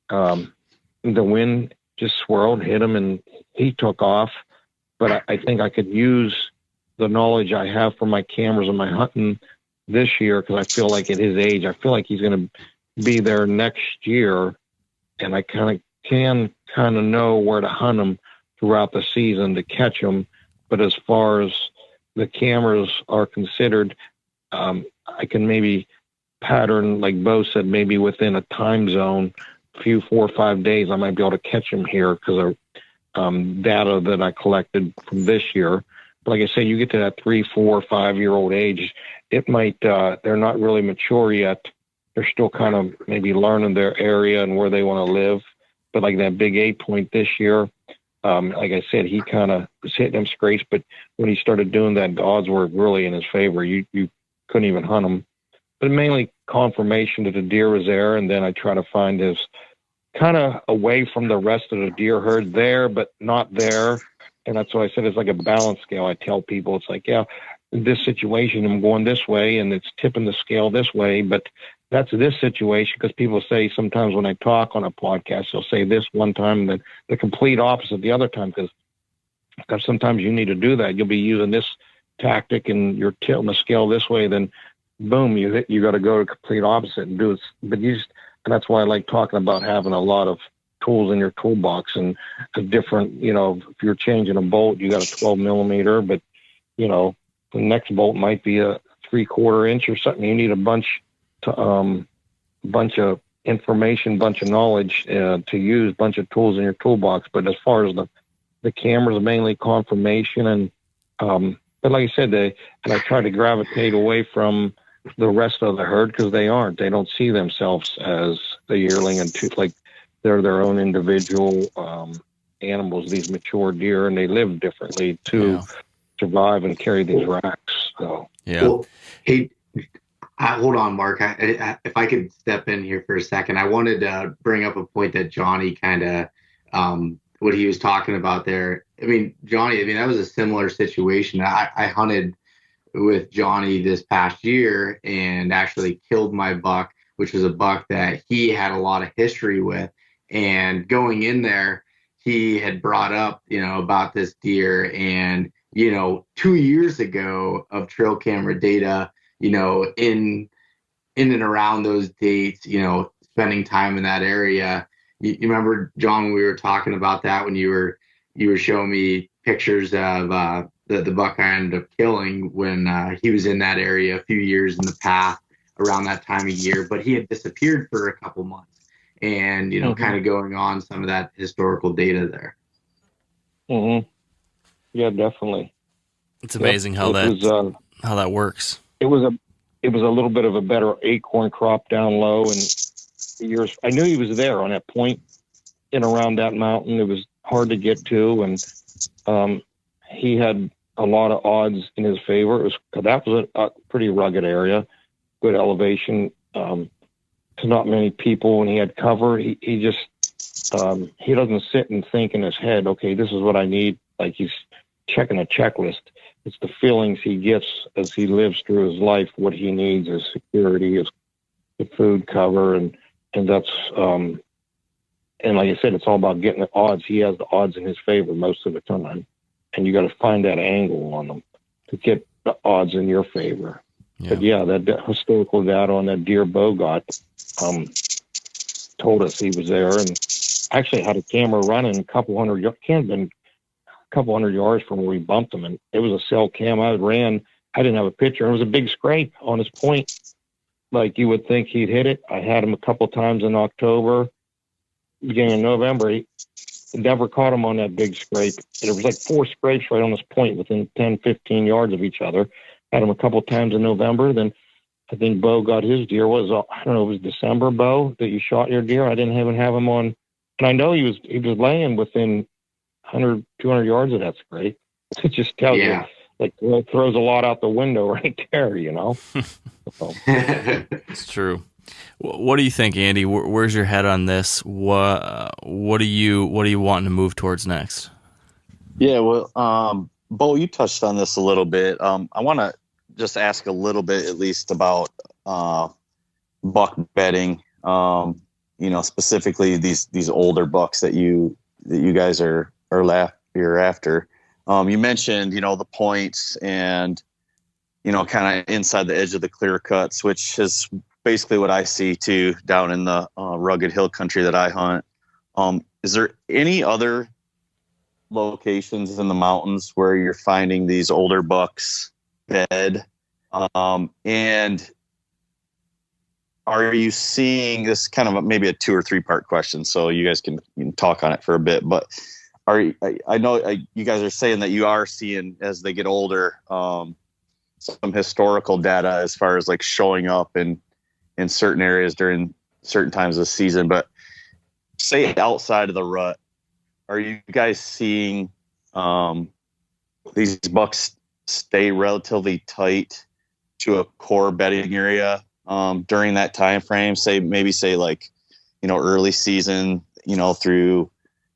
the wind just swirled, hit him, and he took off. But I think I could use the knowledge I have from my cameras and my hunting this year, because I feel like at his age, I feel like he's going to be there next year, and I can know where to hunt him throughout the season to catch him. But as far as the cameras are considered, I can maybe pattern, like Beau said, maybe within a time zone, a few 4 or 5 days, I might be able to catch him here because of data that I collected from this year. But like I say, you get to that 3, 4, 5-year-old age, it might, they're not really mature yet. They're still kind of maybe learning their area and where they want to live. But like that big 8-point this year, like I said, he kind of was hitting them scrapes, but when he started doing that, the odds were really in his favor. You couldn't even hunt him. But mainly confirmation that the deer was there, and then I try to find his kind of away from the rest of the deer herd there, but not there. And that's why I said it's like a balance scale. I tell people it's like, yeah, in this situation, I'm going this way, and it's tipping the scale this way, but that's this situation, because people say sometimes when I talk on a podcast, they'll say this one time, and then the complete opposite the other time, because sometimes you need to do that. You'll be using this tactic and you're tilting the scale this way, then boom, you got to go to complete opposite and do it. But and that's why I like talking about having a lot of tools in your toolbox and a different, if you're changing a bolt, you got a 12 millimeter, but the next bolt might be a 3/4 inch or something. You need a bunch of information, bunch of knowledge to use, bunch of tools in your toolbox. But as far as the cameras, mainly confirmation, and but like I said, and I try to gravitate away from the rest of the herd, because they don't see themselves as the yearling and like they're their own individual animals, these mature deer, and they live differently to survive and carry these racks. So well, hey, hold on, Mark. If I could step in here for a second, I wanted to bring up a point that Johnny kind of what he was talking about there. Johnny, that was a similar situation. I hunted with Johnny this past year and actually killed my buck, which was a buck that he had a lot of history with. And going in there, he had brought up, about this deer, and 2 years ago of trail camera data, in and around those dates, spending time in that area. You remember, John, when we were talking about that, when you were showing me pictures of the buck I ended up killing when he was in that area a few years in the past around that time of year, but he had disappeared for a couple months, and kind of going on some of that historical data there. Mm-hmm. Yeah, definitely. It's amazing how that works. It was a little bit of a better acorn crop down low, and years I knew he was there on that point and around that mountain. It was hard to get to, and he had a lot of odds in his favor. That was a pretty rugged area, good elevation. To not many people, and he had cover. He just he doesn't sit and think in his head, okay, this is what I need. Like he's checking a checklist. It's the feelings he gets as he lives through his life, what he needs, his security, his the food cover, and that's and like I said, it's all about getting the odds. He has the odds in his favor most of the time, and you got to find that angle on them to get the odds in your favor. Yeah. But yeah, that historical data on that deer Beau got told us he was there, and actually had a camera running a couple hundred yards from where we bumped him, and it was a cell cam. I didn't have a picture. It was a big scrape on his point, like you would think he'd hit it. I had him a couple times in October, beginning of November. He never caught him on that big scrape. There was like 4 scrapes right on his point within 10, 15 yards of each other. Had him a couple times in November. Then I think Beau got his deer. I don't know, it was December, Beau, that you shot your deer. I didn't even have him on. And I know he was laying within 100, 200 yards of that scrape. It just tells you, like, it throws a lot out the window right there, you know? So. It's true. What do you think, Andy? Where's your head on this? What are you wanting to move towards next? Yeah, well, Beau, you touched on this a little bit. I want to just ask a little bit, at least, about buck bedding. Specifically these older bucks that you guys you're after. You mentioned, the points and, kind of inside the edge of the clear cuts, which is basically what I see too down in the rugged hill country that I hunt. Is there any other locations in the mountains where you're finding these older bucks bed? And are you seeing this kind of maybe a 2 or 3 part question, so you guys can talk on it for a bit, but I know you guys are saying that you are seeing, as they get older, some historical data as far as like showing up in certain areas during certain times of the season, but say outside of the rut, are you guys seeing these bucks stay relatively tight to a core bedding area during that time frame? Say like, early season, through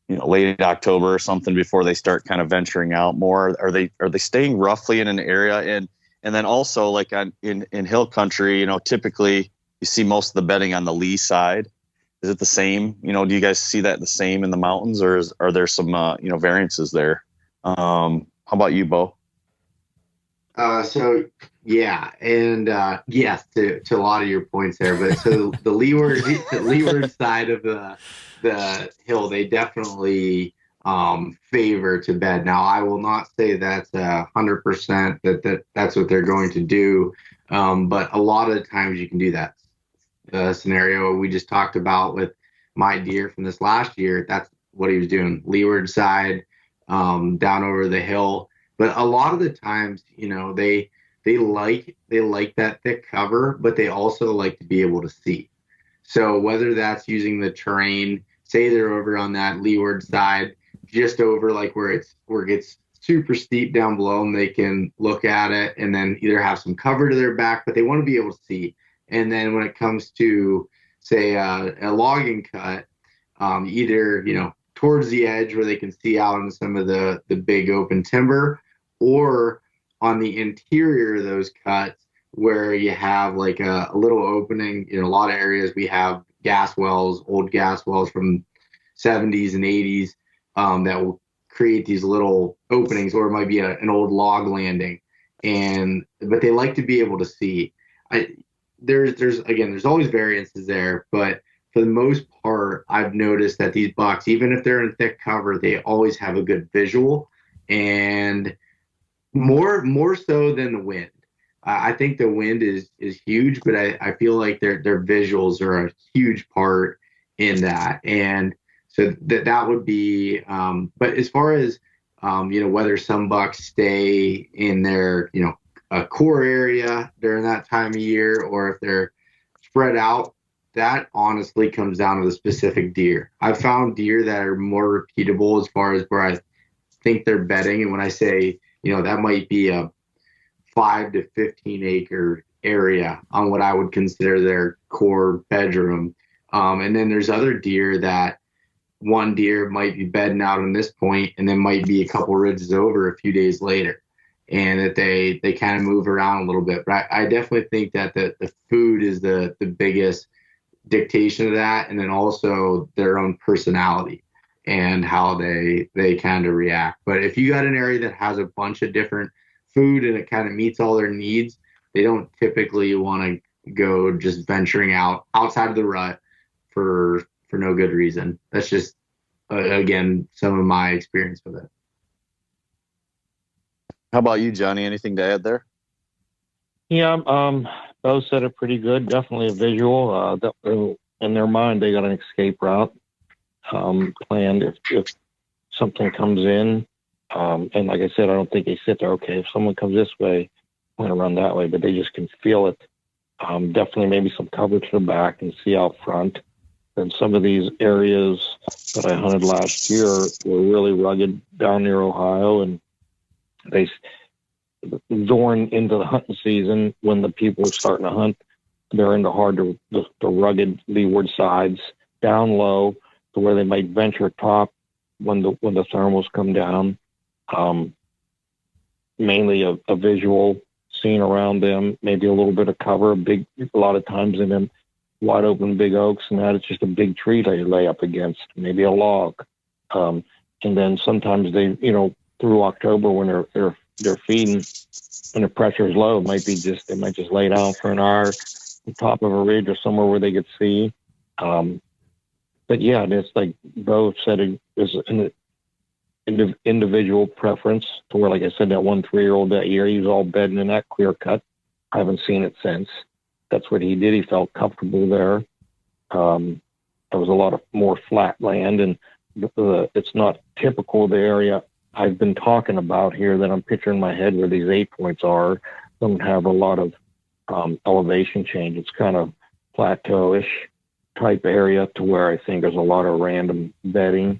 late October or something before they start kind of venturing out more. Are they staying roughly in an area? And then also like in hill country, typically you see most of the bedding on the lee side. Is it the same? Do you guys see that the same in the mountains, or are there some variances there? How about you, Beau? So yeah, and yes to a lot of your points there, but so the leeward side of the hill, they definitely favor to bed. Now, I will not say that's 100% that's what they're going to do, but a lot of the times you can do that. The scenario we just talked about with my deer from this last year, that's what he was doing, leeward side, down over the hill. But a lot of the times, they like that thick cover, but they also like to be able to see. So whether that's using the terrain, say they're over on that leeward side, just over like where it gets super steep down below, and they can look at it and then either have some cover to their back, but they want to be able to see. And then when it comes to, say, a logging cut, either, towards the edge where they can see out into some of the big open timber, or on the interior of those cuts where you have like a little opening. A lot of areas we have old gas wells from 70s and 80s that will create these little openings, or it might be an old log landing. But they like to be able to see. There's always variances there, but for the most part, I've noticed that these bucks, even if they're in thick cover, they always have a good visual, and more so than the wind. I think the wind is huge, but I feel like their visuals are a huge part in that. And so that would be, but as far as, whether some bucks stay in their, a core area during that time of year, or if they're spread out, that honestly comes down to the specific deer. I've found deer that are more repeatable as far as where I think they're bedding. And when I say, that might be a 5 to 15 acre area on what I would consider their core bedroom. And then there's other deer that one deer might be bedding out on this point and then might be a couple ridges over a few days later, and that they kind of move around a little bit. But I definitely think that the food is the biggest dictation of that, and then also their own personality and how they kind of react. But if you got an area that has a bunch of different food and it kind of meets all their needs, they don't typically want to go just venturing outside of the rut for no good reason. That's just again some of my experience with it. How about you, Johnny? Anything to add there? Yeah, Beau said it pretty good. Definitely a visual. In their mind, they got an escape route planned if something comes in. And like I said, I don't think they sit there, okay, if someone comes this way, I'm going to run that way, but they just can feel it. Definitely maybe some cover to the back and see out front. And some of these areas that I hunted last year were really rugged down near Ohio, and during into the hunting season, when the people are starting to hunt, they're into the rugged leeward sides, down low to where they might venture top when the thermals come down. Mainly a visual scene around them, maybe a little bit of cover, a lot of times in them wide open big oaks, and that it's just a big tree they lay up against, maybe a log. And then sometimes they, through October when they're feeding, when the pressure is low, they might just lay down for an hour on top of a ridge or somewhere where they could see. But yeah, it's like Beau said, it is an individual preference to where, like I said, that 1 3-year-old that year, he was all bedding in that clear cut. I haven't seen it since. That's what he did. He felt comfortable there. There was a lot of more flat land, and it's not typical of the area I've been talking about here that I'm picturing in my head where these 8 points are. Don't have a lot of elevation change. It's kind of plateau-ish type area to where I think there's a lot of random bedding.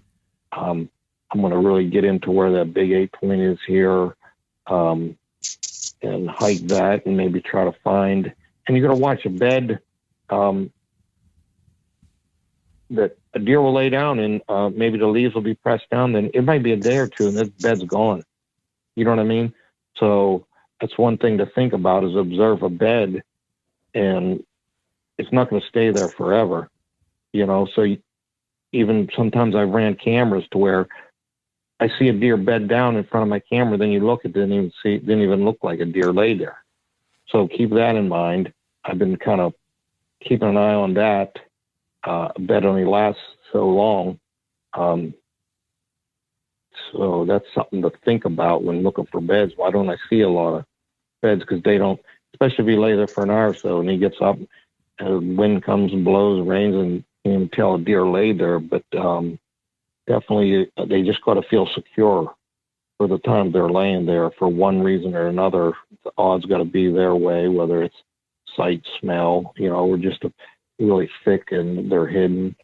I'm going to really get into where that big 8 point is here and hike that and maybe try to find. And you're going to watch a bed that a deer will lay down and maybe the leaves will be pressed down. Then it might be a day or two and this bed's gone. You know what I mean? So that's one thing to think about is observe a bed, and it's not going to stay there forever. So even sometimes I've ran cameras to where I see a deer bed down in front of my camera, then you look, it didn't even look like a deer lay there. So keep that in mind. I've been kind of keeping an eye on that. A bed only lasts so long. So that's something to think about when looking for beds. Why don't I see a lot of beds? Because they don't, especially if you lay there for an hour or so and he gets up and wind comes and blows, rains, and you can even tell a deer laid there. But definitely they just got to feel secure for the time they're laying there for one reason or another. The odds got to be their way, whether it's sight, smell, or just really thick and they're hidden.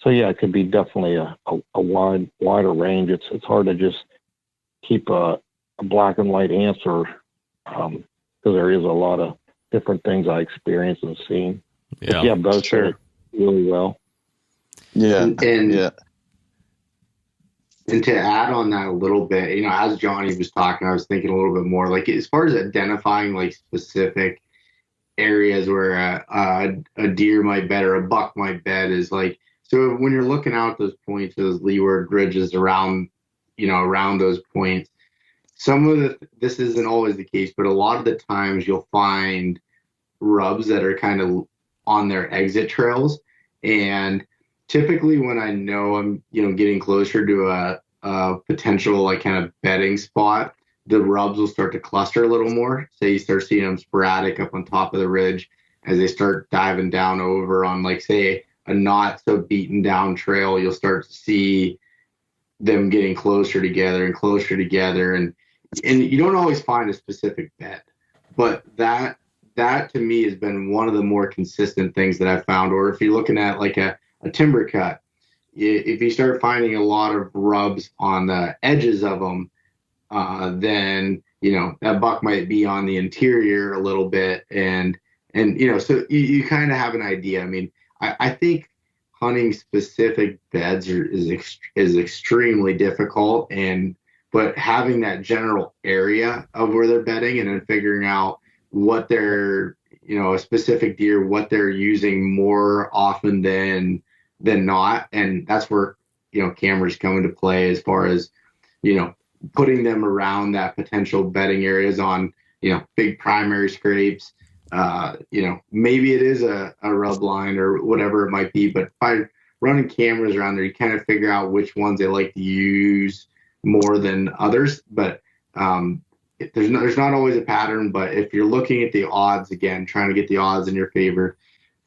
So yeah, it could be definitely a wider range. It's hard to just keep a black and white answer because there is a lot of different things I experienced and seen. Yeah, yeah, both said it really well. Yeah, and yeah. And to add on that a little bit, as Johnny was talking, I was thinking a little bit more like as far as identifying like specific areas where a deer might bed or a buck might bed is like, so when you're looking out those points, those leeward ridges around those points, this isn't always the case, but a lot of the times you'll find rubs that are kind of on their exit trails. And typically when I know I'm, getting closer to a potential like kind of bedding spot, the rubs will start to cluster a little more. So you start seeing them sporadic up on top of the ridge as they start diving down over on like, say, a not so beaten down trail. You'll start to see them getting closer together and closer together. And you don't always find a specific bed, but that to me has been one of the more consistent things that I've found. Or if you're looking at like a timber cut, if you start finding a lot of rubs on the edges of them, then that buck might be on the interior a little bit, and so you kind of have an idea. I mean, I think hunting specific beds is extremely difficult, but having that general area of where they're bedding and then figuring out what they're a specific deer, what they're using more often than not, and that's where cameras come into play as far as putting them around that potential bedding areas on, big primary scrapes. Maybe it is a rub line or whatever it might be, but by running cameras around there, you kind of figure out which ones they like to use more than others. But there's not always a pattern, but if you're looking at the odds, again, trying to get the odds in your favor,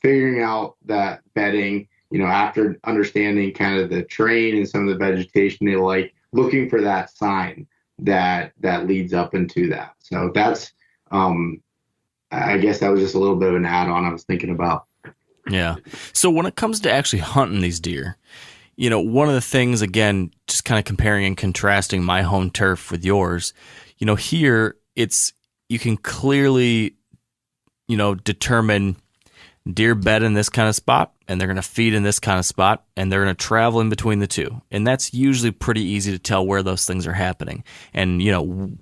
figuring out that bedding, after understanding kind of the terrain and some of the vegetation they like, looking for that sign that leads up into that. So that's, I guess that was just a little bit of an add-on I was thinking about. Yeah. So when it comes to actually hunting these deer, one of the things, again, just kind of comparing and contrasting my home turf with yours, here you can clearly, determine deer bed in this kind of spot, and they're going to feed in this kind of spot, and they're going to travel in between the two. And that's usually pretty easy to tell where those things are happening and,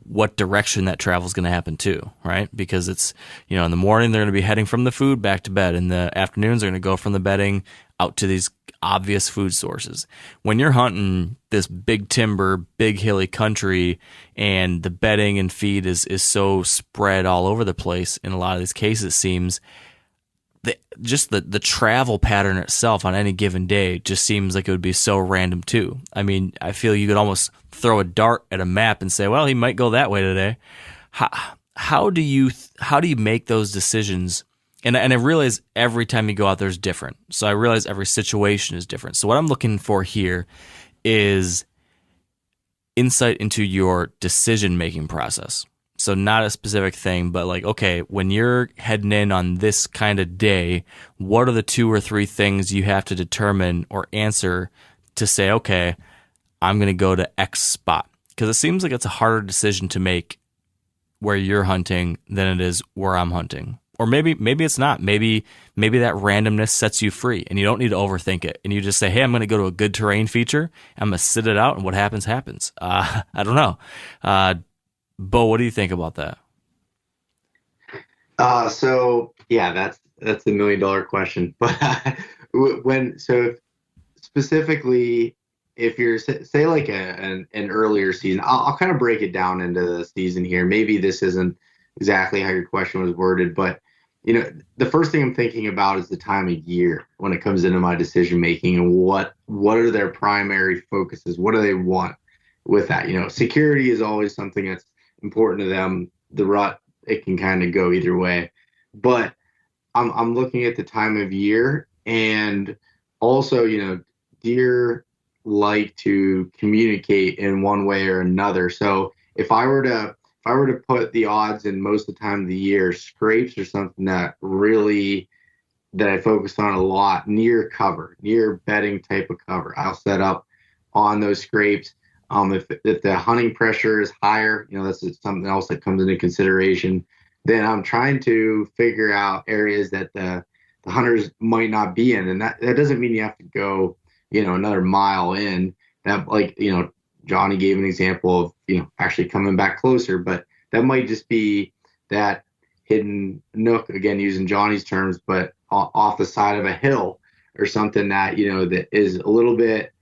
what direction that travel is going to happen too, right? Because it's, in the morning, they're going to be heading from the food back to bed. In the afternoons, they're going to go from the bedding out to these obvious food sources. When you're hunting this big timber, big hilly country, and the bedding and feed is so spread all over the place, in a lot of these cases, it seems, just the travel pattern itself on any given day just seems like it would be so random too. I mean, I feel you could almost throw a dart at a map and say, well, he might go that way today. How do you make those decisions? And I realize every time you go out there is different. So I realize every situation is different. So what I'm looking for here is insight into your decision-making process. So not a specific thing, but like, okay, when you're heading in on this kind of day, what are the 2 or 3 things you have to determine or answer to say, okay, I'm going to go to X spot? Because it seems like it's a harder decision to make where you're hunting than it is where I'm hunting. Or maybe it's not. Maybe that randomness sets you free and you don't need to overthink it. And you just say, hey, I'm going to go to a good terrain feature. I'm going to sit it out, and what happens, happens. I don't know. Beau, what do you think about that? So yeah, that's the $1 million question. But specifically, if you're say like an earlier season, I'll kind of break it down into the season here. Maybe this isn't exactly how your question was worded, but the first thing I'm thinking about is the time of year when it comes into my decision making, and what are their primary focuses? What do they want with that? Security is always something that's important to them. The rut, it can kind of go either way, but I'm looking at the time of year, and also deer like to communicate in one way or another. So if I were to put the odds in most of the time of the year, scrapes are something that I focus on a lot, near bedding type of cover. I'll set up on those scrapes. If the hunting pressure is higher, that's something else that comes into consideration. Then I'm trying to figure out areas that the hunters might not be in, and that doesn't mean you have to go, another mile in. That, like, Johnny gave an example of actually coming back closer, but that might just be that hidden nook, again using Johnny's terms, but off the side of a hill or something that that is a little bit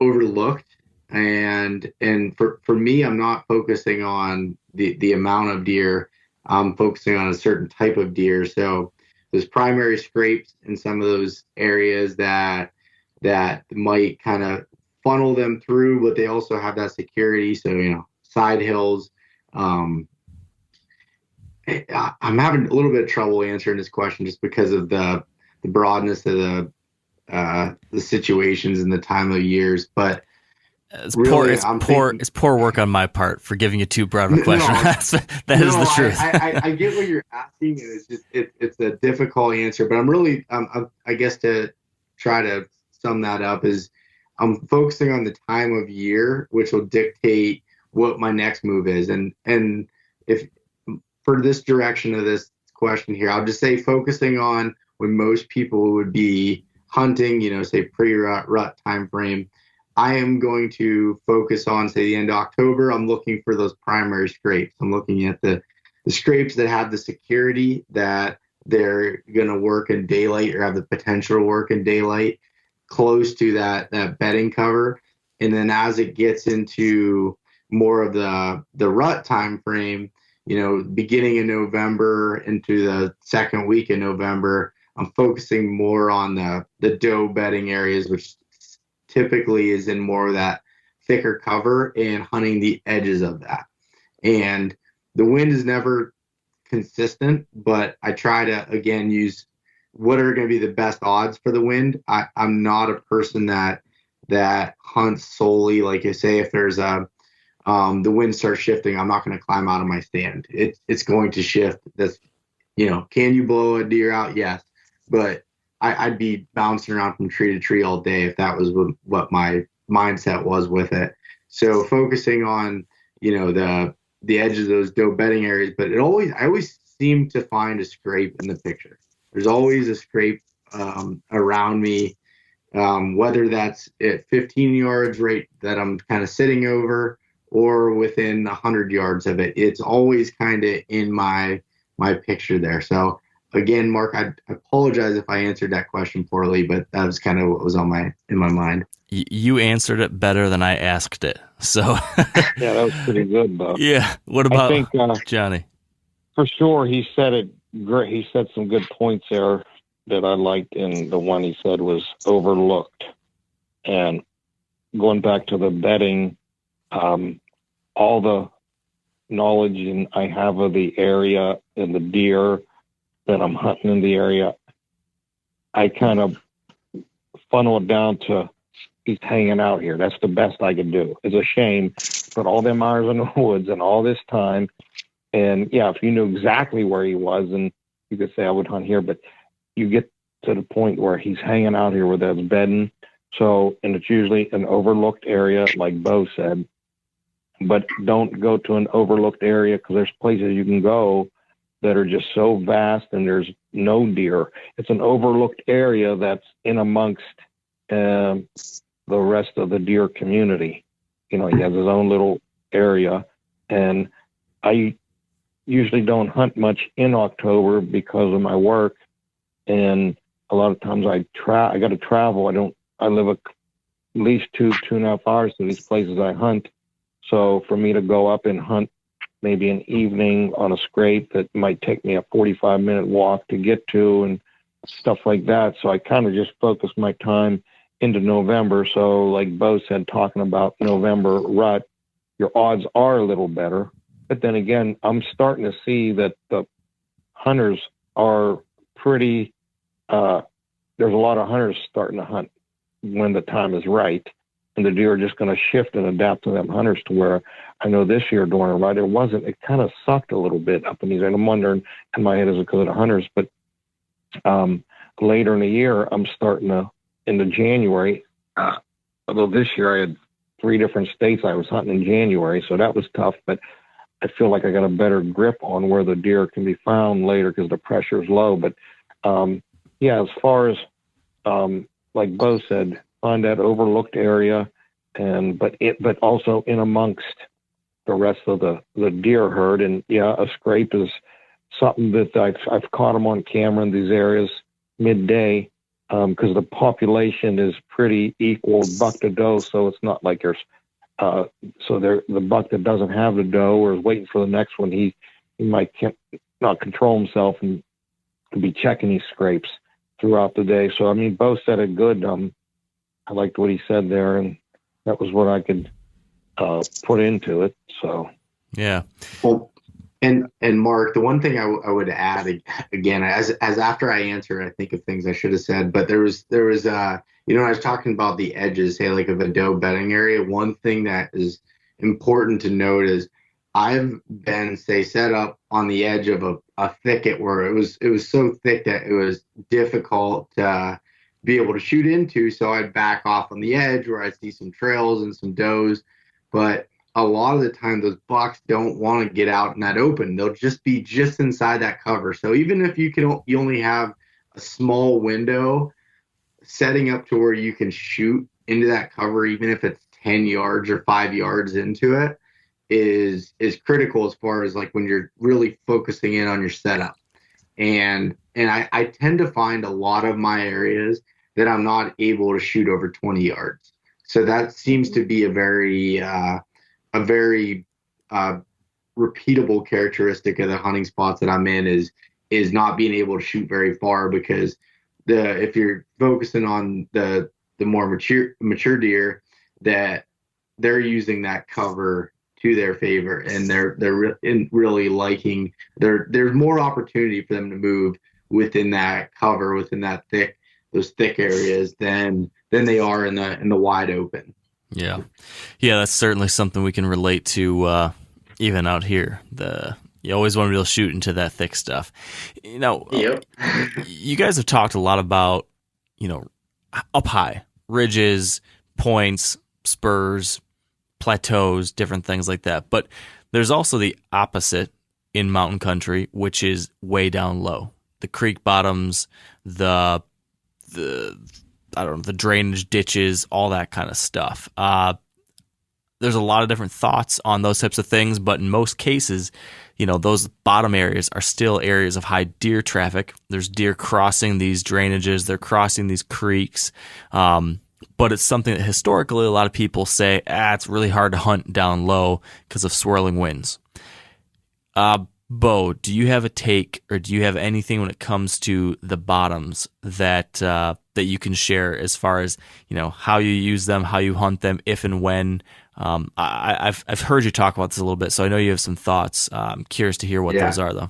overlooked. And for me, I'm not focusing on the amount of deer. I'm focusing on a certain type of deer. So there's primary scrapes in some of those areas that might kind of funnel them through, but they also have that security. So side hills. I'm having a little bit of trouble answering this question just because of the broadness of the situations and the time of years, but it's poor work on my part for giving you too broad of a question. That is the truth. I get what you're asking, and it's a difficult answer, but I'm really, I guess to try to sum that up is I'm focusing on the time of year, which will dictate what my next move is. And if for this direction of this question here, I'll just say focusing on when most people would be hunting, say pre-rut time frame. I am going to focus on, say, the end of October. I'm looking for those primary scrapes. I'm looking at the scrapes that have the security that they're going to work in daylight or have the potential to work in daylight, close to that bedding cover. And then as it gets into more of the rut time frame, beginning in November into the second week in November, I'm focusing more on the doe bedding areas, which typically is in more of that thicker cover, and hunting the edges of that. And the wind is never consistent, but I try to, again, use what are going to be the best odds for the wind. I'm not a person that hunts solely, like I say, if there's the wind starts shifting, I'm not going to climb out of my stand. It's going to shift. That's, can you blow a deer out? Yes. But I'd be bouncing around from tree to tree all day if that was what my mindset was with it. So focusing on, the edges of those doe bedding areas, but I always seem to find a scrape in the picture. There's always a scrape around me, whether that's at 15 yards right that I'm kind of sitting over, or within 100 yards of it. It's always kind of in my picture there. So again, Mark, I apologize if I answered that question poorly, but that was kind of what was in my mind. You answered it better than I asked it. So Yeah, that was pretty good, though. Yeah. What about I think, Johnny? For sure, he said it great. He said some good points there that I liked, and the one he said was overlooked. And going back to the bedding, all the knowledge I have of the area and the deer that I'm hunting in the area, I kind of funnel it down to he's hanging out here. That's the best I could do. It's a shame, put all them hours in the woods and all this time. And yeah, if you knew exactly where he was, and you could say I would hunt here, but you get to the point where he's hanging out here where there's bedding. So, and it's usually an overlooked area, like Beau said, but don't go to an overlooked area, because there's places you can go that are just so vast and there's no deer. It's an overlooked area that's in amongst the rest of the deer community. He has his own little area, and I usually don't hunt much in October because of my work, and a lot of times I got to travel. I live at least 2.5 hours to these places I hunt. So for me to go up and hunt maybe an evening on a scrape that might take me a 45-minute walk to get to and stuff like that. So I kind of just focus my time into November. So like Beau said, talking about November rut, your odds are a little better. But then again, I'm starting to see that the hunters are pretty, there's a lot of hunters starting to hunt when the time is right. And the deer are just going to shift and adapt to them hunters, to where I know this year during a rut, it kind of sucked a little bit up in these. And I'm wondering in my head, is it because of the hunters? But later in the year, I'm starting to, into January, although this year I had 3 different states I was hunting in January, so that was tough. But I feel like I got a better grip on where the deer can be found later because the pressure is low. But yeah, as far as like Beau said, find that overlooked area, but also in amongst the rest of the deer herd. And yeah, a scrape is something that I've caught them on camera in these areas midday, because the population is pretty equal buck to doe. So it's not like there's the buck that doesn't have the doe or is waiting for the next one, he might not control himself and be checking these scrapes throughout the day. So I mean, Beau said it good. I liked what he said there, and that was what I could put into it. So yeah. Well, and Mark, the one thing I would add again, as after I answer, I think of things I should have said, but there was I was talking about the edges, say like of a doe bedding area. One thing that is important to note is I've been, say, set up on the edge of a thicket where it was so thick that it was difficult to be able to shoot into. So I'd back off on the edge where I'd see some trails and some does. But a lot of the time, those bucks don't want to get out in that open. They'll just be just inside that cover. So even if you only have a small window, setting up to where you can shoot into that cover, even if it's 10 yards or 5 yards into it, is critical as far as like when you're really focusing in on your setup. And I tend to find a lot of my areas that I'm not able to shoot over 20 yards. So that seems to be a very repeatable characteristic of the hunting spots that I'm in is not being able to shoot very far, because if you're focusing on the more mature deer, that they're using that cover to their favor, and they're really liking there's more opportunity for them to move within that cover, within those thick areas than they are in the wide open. Yeah, that's certainly something we can relate to. Even out here, you always want to be able to shoot into that thick stuff. Yep. You guys have talked a lot about, up high ridges, points, spurs, plateaus, different things like that. But there's also the opposite in mountain country, which is way down low. The creek bottoms, the drainage ditches, all that kind of stuff. There's a lot of different thoughts on those types of things, but in most cases, those bottom areas are still areas of high deer traffic. There's deer crossing these drainages, they're crossing these creeks, but it's something that historically a lot of people say, it's really hard to hunt down low because of swirling winds. Beau, do you have a take, or do you have anything when it comes to the bottoms that you can share as far as how you use them, how you hunt them, if and when? I've heard you talk about this a little bit, so I know you have some thoughts. I'm curious to hear what those are, though.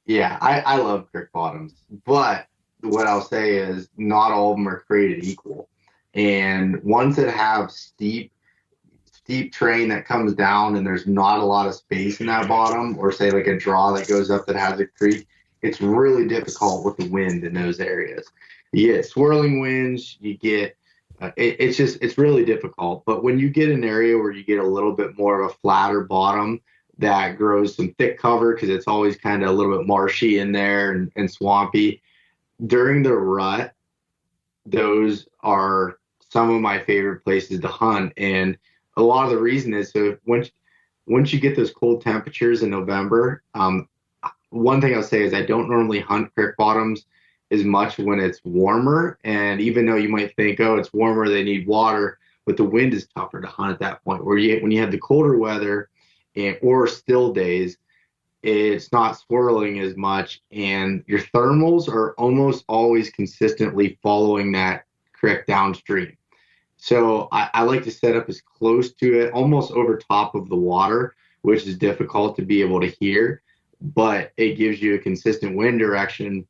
Yeah, I love creek bottoms, but what I'll say is not all of them are created equal, and ones that have steep terrain that comes down and there's not a lot of space in that bottom, or say like a draw that goes up that has a creek, it's really difficult with the wind in those areas. You get swirling winds, you get it's really difficult. But when you get an area where you get a little bit more of a flatter bottom that grows some thick cover, because it's always kind of a little bit marshy in there and swampy during the rut, those are some of my favorite places to hunt. And a lot of the reason is, so once you get those cold temperatures in November, one thing I'll say is I don't normally hunt creek bottoms as much when it's warmer. And even though you might think, it's warmer, they need water, but the wind is tougher to hunt at that point. When you have the colder weather or still days, it's not swirling as much, and your thermals are almost always consistently following that creek downstream. So I like to set up as close to it, almost over top of the water, which is difficult to be able to hear, but it gives you a consistent wind direction.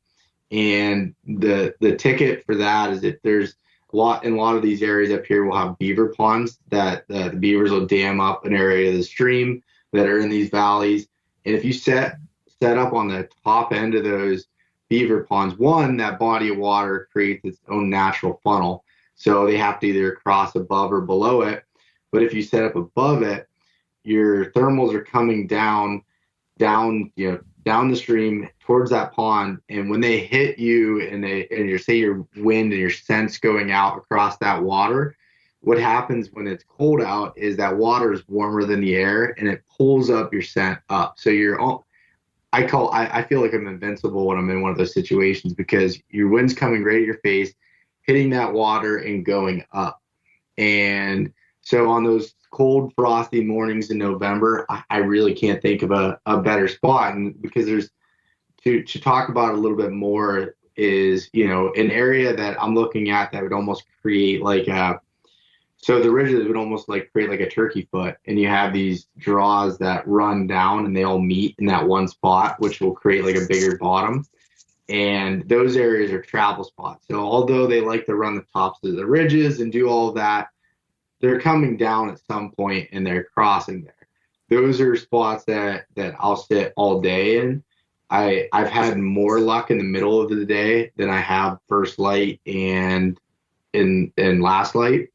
And the ticket for that is that there's a lot of these areas up here will have beaver ponds that the beavers will dam up an area of the stream that are in these valleys. And if you set up on the top end of those beaver ponds, that body of water creates its own natural funnel. So they have to either cross above or below it. But if you set up above it, your thermals are coming down the stream towards that pond. And when they hit you and your wind and your scent's going out across that water, what happens when it's cold out is that water is warmer than the air and it pulls up your scent up. So I feel like I'm invincible when I'm in one of those situations, because your wind's coming right at your face, hitting that water and going up. And so on those cold, frosty mornings in November, I really can't think of a better spot. And because there's to talk about a little bit more is, an area that I'm looking at that would almost create so the ridges would almost create like a turkey foot, and you have these draws that run down and they all meet in that one spot, which will create like a bigger bottom. And those areas are travel spots. So although they like to run the tops of the ridges and do all of that, they're coming down at some point and they're crossing there. Those are spots that I'll sit all day in. I've had more luck in the middle of the day than I have first light and in last light.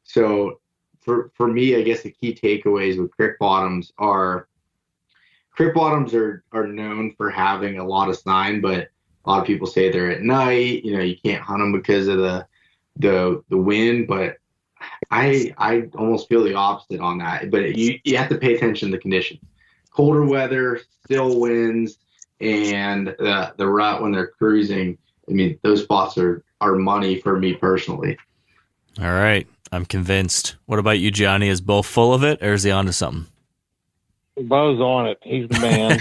So for me, I guess the key takeaways with creek bottoms are known for having a lot of sign, but a lot of people say they're at night. You can't hunt them because of the wind, but I almost feel the opposite on that. But you have to pay attention to the conditions. Colder weather, still winds, and the rut when they're cruising. I mean, those spots are money for me personally. All right. I'm convinced. What about you, Johnny? Is Beau full of it, or is he onto something? Beau's on it. He's the man.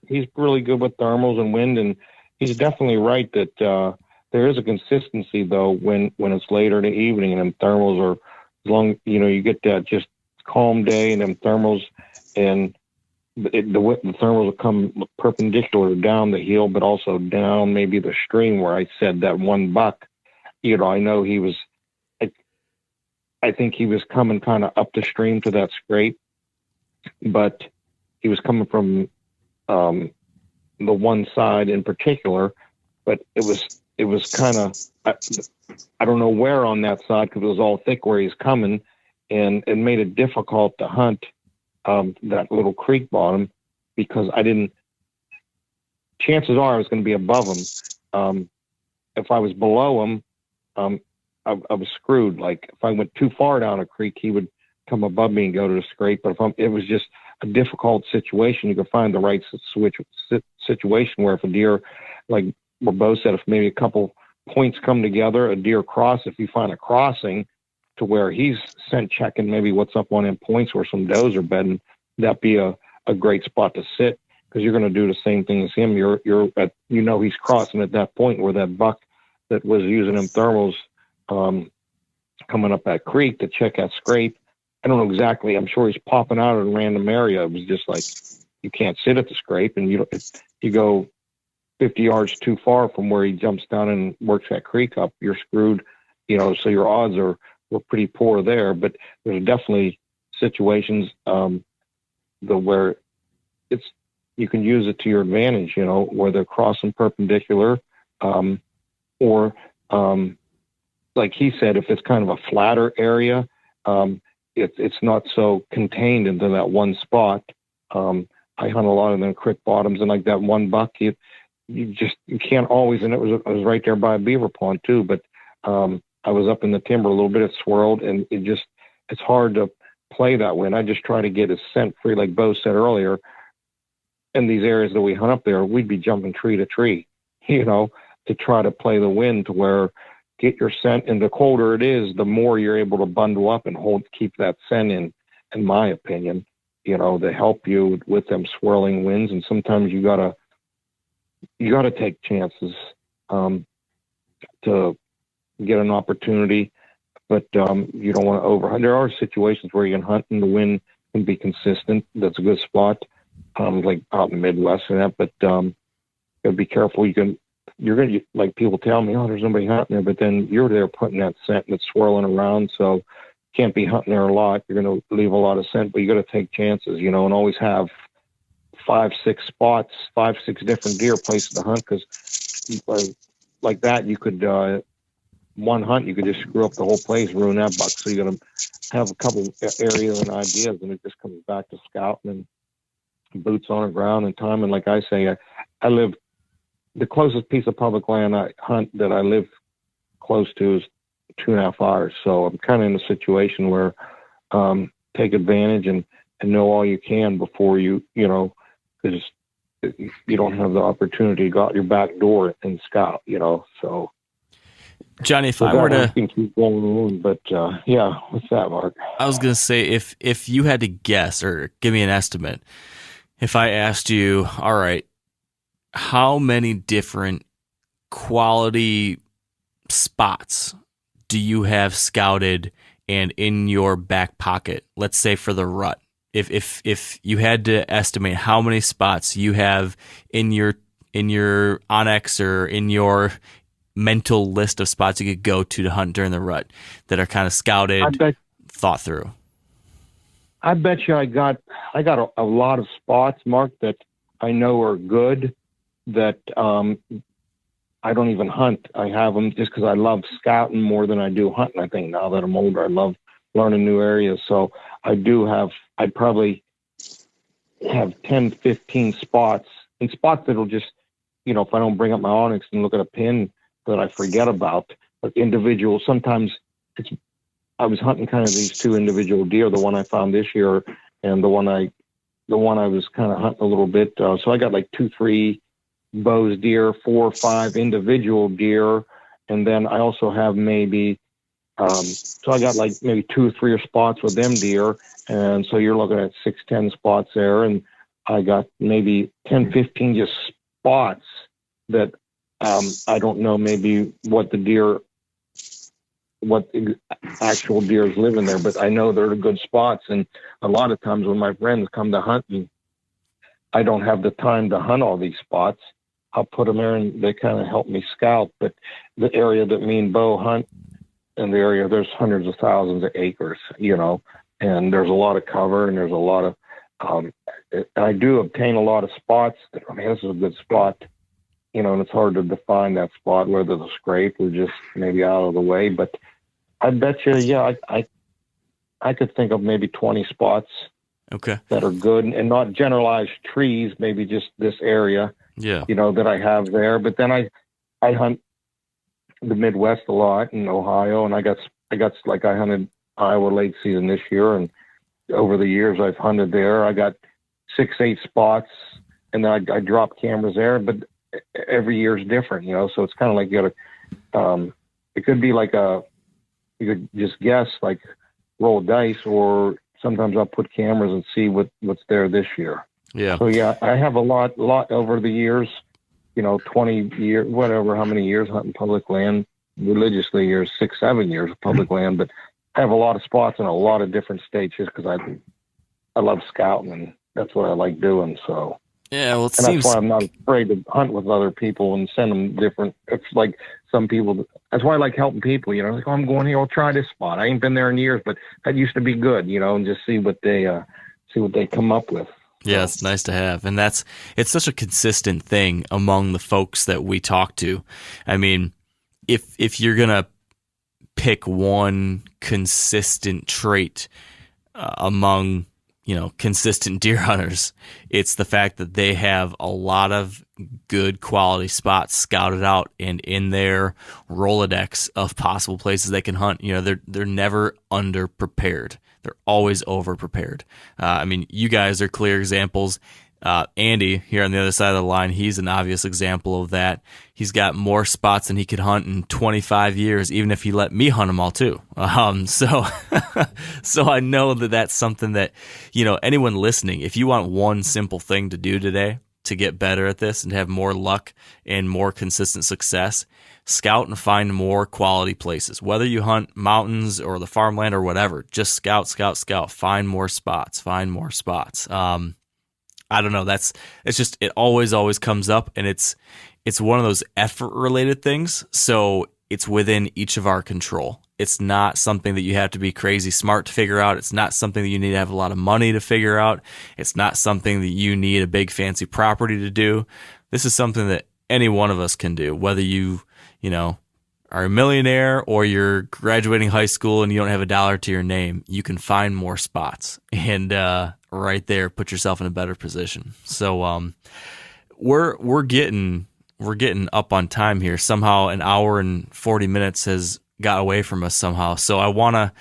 He's really good with thermals and wind, and he's definitely right that there is a consistency though when it's later in the evening and them thermals are as long you get that just calm day and them thermals and the thermals will come perpendicular down the hill, but also down maybe the stream where I said that one buck. I know he was. I think he was coming kind of up the stream to that scrape, but he was coming from the one side in particular. But it was kind of I don't know where on that side because it was all thick where he's coming, and it made it difficult to hunt that little creek bottom because I didn't. Chances are I was going to be above him. If I was below him, I was screwed. Like if I went too far down a creek, he would come above me and go to the scrape. But it was just a difficult situation. You could find the right situation where if a deer, like what Beau said, if maybe a couple points come together, a deer cross, if you find a crossing to where he's scent checking maybe what's up on them points where some does are bedding, that'd be a great spot to sit because you're going to do the same thing as him. You're at, he's crossing at that point where that buck that was using them thermals coming up that creek to check that scrape. I don't know exactly. I'm sure he's popping out in a random area. It was just like you can't sit at the scrape, and you go 50 yards too far from where he jumps down and works that creek up, you're screwed. So your odds were pretty poor there. But there's definitely situations where you can use it to your advantage. Where they're crossing perpendicular, or like he said, if it's kind of a flatter area, it's not so contained into that one spot. I hunt a lot of them creek bottoms, and like that one buck, you can't always. And I was right there by a beaver pond too, but I was up in the timber a little bit. It swirled, and it's hard to play that way. And I just try to get his scent free, like Beau said earlier. In these areas that we hunt up there, we'd be jumping tree to tree, to try to play the wind to where. Get your scent, and the colder it is, the more you're able to bundle up and keep that scent in my opinion, to help you with them swirling winds. And sometimes you gotta take chances to get an opportunity, but you don't want to overhunt. There are situations where you can hunt and the wind can be consistent. That's a good spot, like out in the Midwest and that, but gotta be careful. You're going to, like people tell me, there's nobody hunting there, but then you're there putting that scent and it's swirling around. So you can't be hunting there a lot. You're going to leave a lot of scent, but you got to take chances, and always have 5-6 spots, 5-6 different deer places to hunt. Cause like that, you could, one hunt, you could just screw up the whole place, ruin that buck. So you're going to have a couple areas and ideas, and it just comes back to scouting and boots on the ground and time. And like I say, I live, the closest piece of public land I hunt that I live close to is 2.5 hours. So I'm kind of in a situation where take advantage and know all you can before because you don't have the opportunity to go out your back door and scout, so. Johnny, if I were to keep going on, but yeah, what's that, Mark? I was going to say, if you had to guess or give me an estimate, if I asked you, all right, how many different quality spots do you have scouted and in your back pocket? Let's say for the rut, if you had to estimate how many spots you have in your Onyx or in your mental list of spots you could go to hunt during the rut that are kind of scouted, thought through. I bet you I got a lot of spots, Mark, that I know are good. That I don't even hunt. I have them just because I love scouting more than I do hunting. I think now that I'm older, I love learning new areas. So I probably have 10, 15 spots, and spots that'll just, if I don't bring up my Onyx and look at a pin that I forget about, but individual, sometimes I was hunting kind of these 2 individual deer, the one I found this year and the one I was kind of hunting a little bit. So I got like 2, 3 Beau's deer, 4 or 5 individual deer, And then I also have maybe, so I got like maybe 2 or 3 spots with them deer. And so you're looking at 6, 10 spots there. And I got maybe 10, 15 just spots that I don't know maybe what the actual deers live in there, but I know they're good spots. And a lot of times when my friends come to hunt me, I don't have the time to hunt all these spots. I'll put them there and they kind of help me scout. But the area that me and Beau hunt, in the area, there's hundreds of thousands of acres, and there's a lot of cover and there's a lot of, I do obtain a lot of spots. I mean, this is a good spot, and it's hard to define that spot, whether the scrape or just maybe out of the way. But I bet you, yeah, I could think of maybe 20 spots that are good, and not generalized trees, maybe just this area, that I have there. But then I hunt the Midwest a lot in Ohio, and I hunted Iowa late season this year, and over the years I've hunted there. I got 6, 8 spots, and then I drop cameras there, but every year is different, so it's kind of like you gotta, it could be like you could just guess, like roll dice, or sometimes I'll put cameras and see what's there this year. Yeah. So yeah, I have a lot over the years, 20 years, whatever, how many years hunting public land religiously, years, 6, 7 years of public land, but I have a lot of spots in a lot of different states just because I love scouting, and that's what I like doing. So yeah, well, that's why I'm not afraid to hunt with other people and send them different. It's like some people. That's why I like helping people. Like, I'm going here. I'll try this spot. I ain't been there in years, but that used to be good. And just see what they come up with. Yeah, it's nice to have, and it's such a consistent thing among the folks that we talk to. I mean, if you're gonna pick one consistent trait among consistent deer hunters, it's the fact that they have a lot of good quality spots scouted out and in their Rolodex of possible places they can hunt. They're never underprepared. They're always over-prepared. I mean, you guys are clear examples. Andy, here on the other side of the line, he's an obvious example of that. He's got more spots than he could hunt in 25 years, even if he let me hunt them all too. So I know that that's something that, anyone listening, if you want one simple thing to do today to get better at this and have more luck and more consistent success, scout and find more quality places. Whether you hunt mountains or the farmland or whatever, just scout. Find more spots. I don't know. It always comes up, and it's one of those effort related things. So it's within each of our control. It's not something that you have to be crazy smart to figure out. It's not something that you need to have a lot of money to figure out. It's not something that you need a big fancy property to do. This is something that any one of us can do, whether you are a millionaire or you're graduating high school and you don't have $1 to your name. You can find more spots, and right there, put yourself in a better position. So we're getting up on time here. Somehow an hour and 40 minutes has got away from us somehow. So I wanna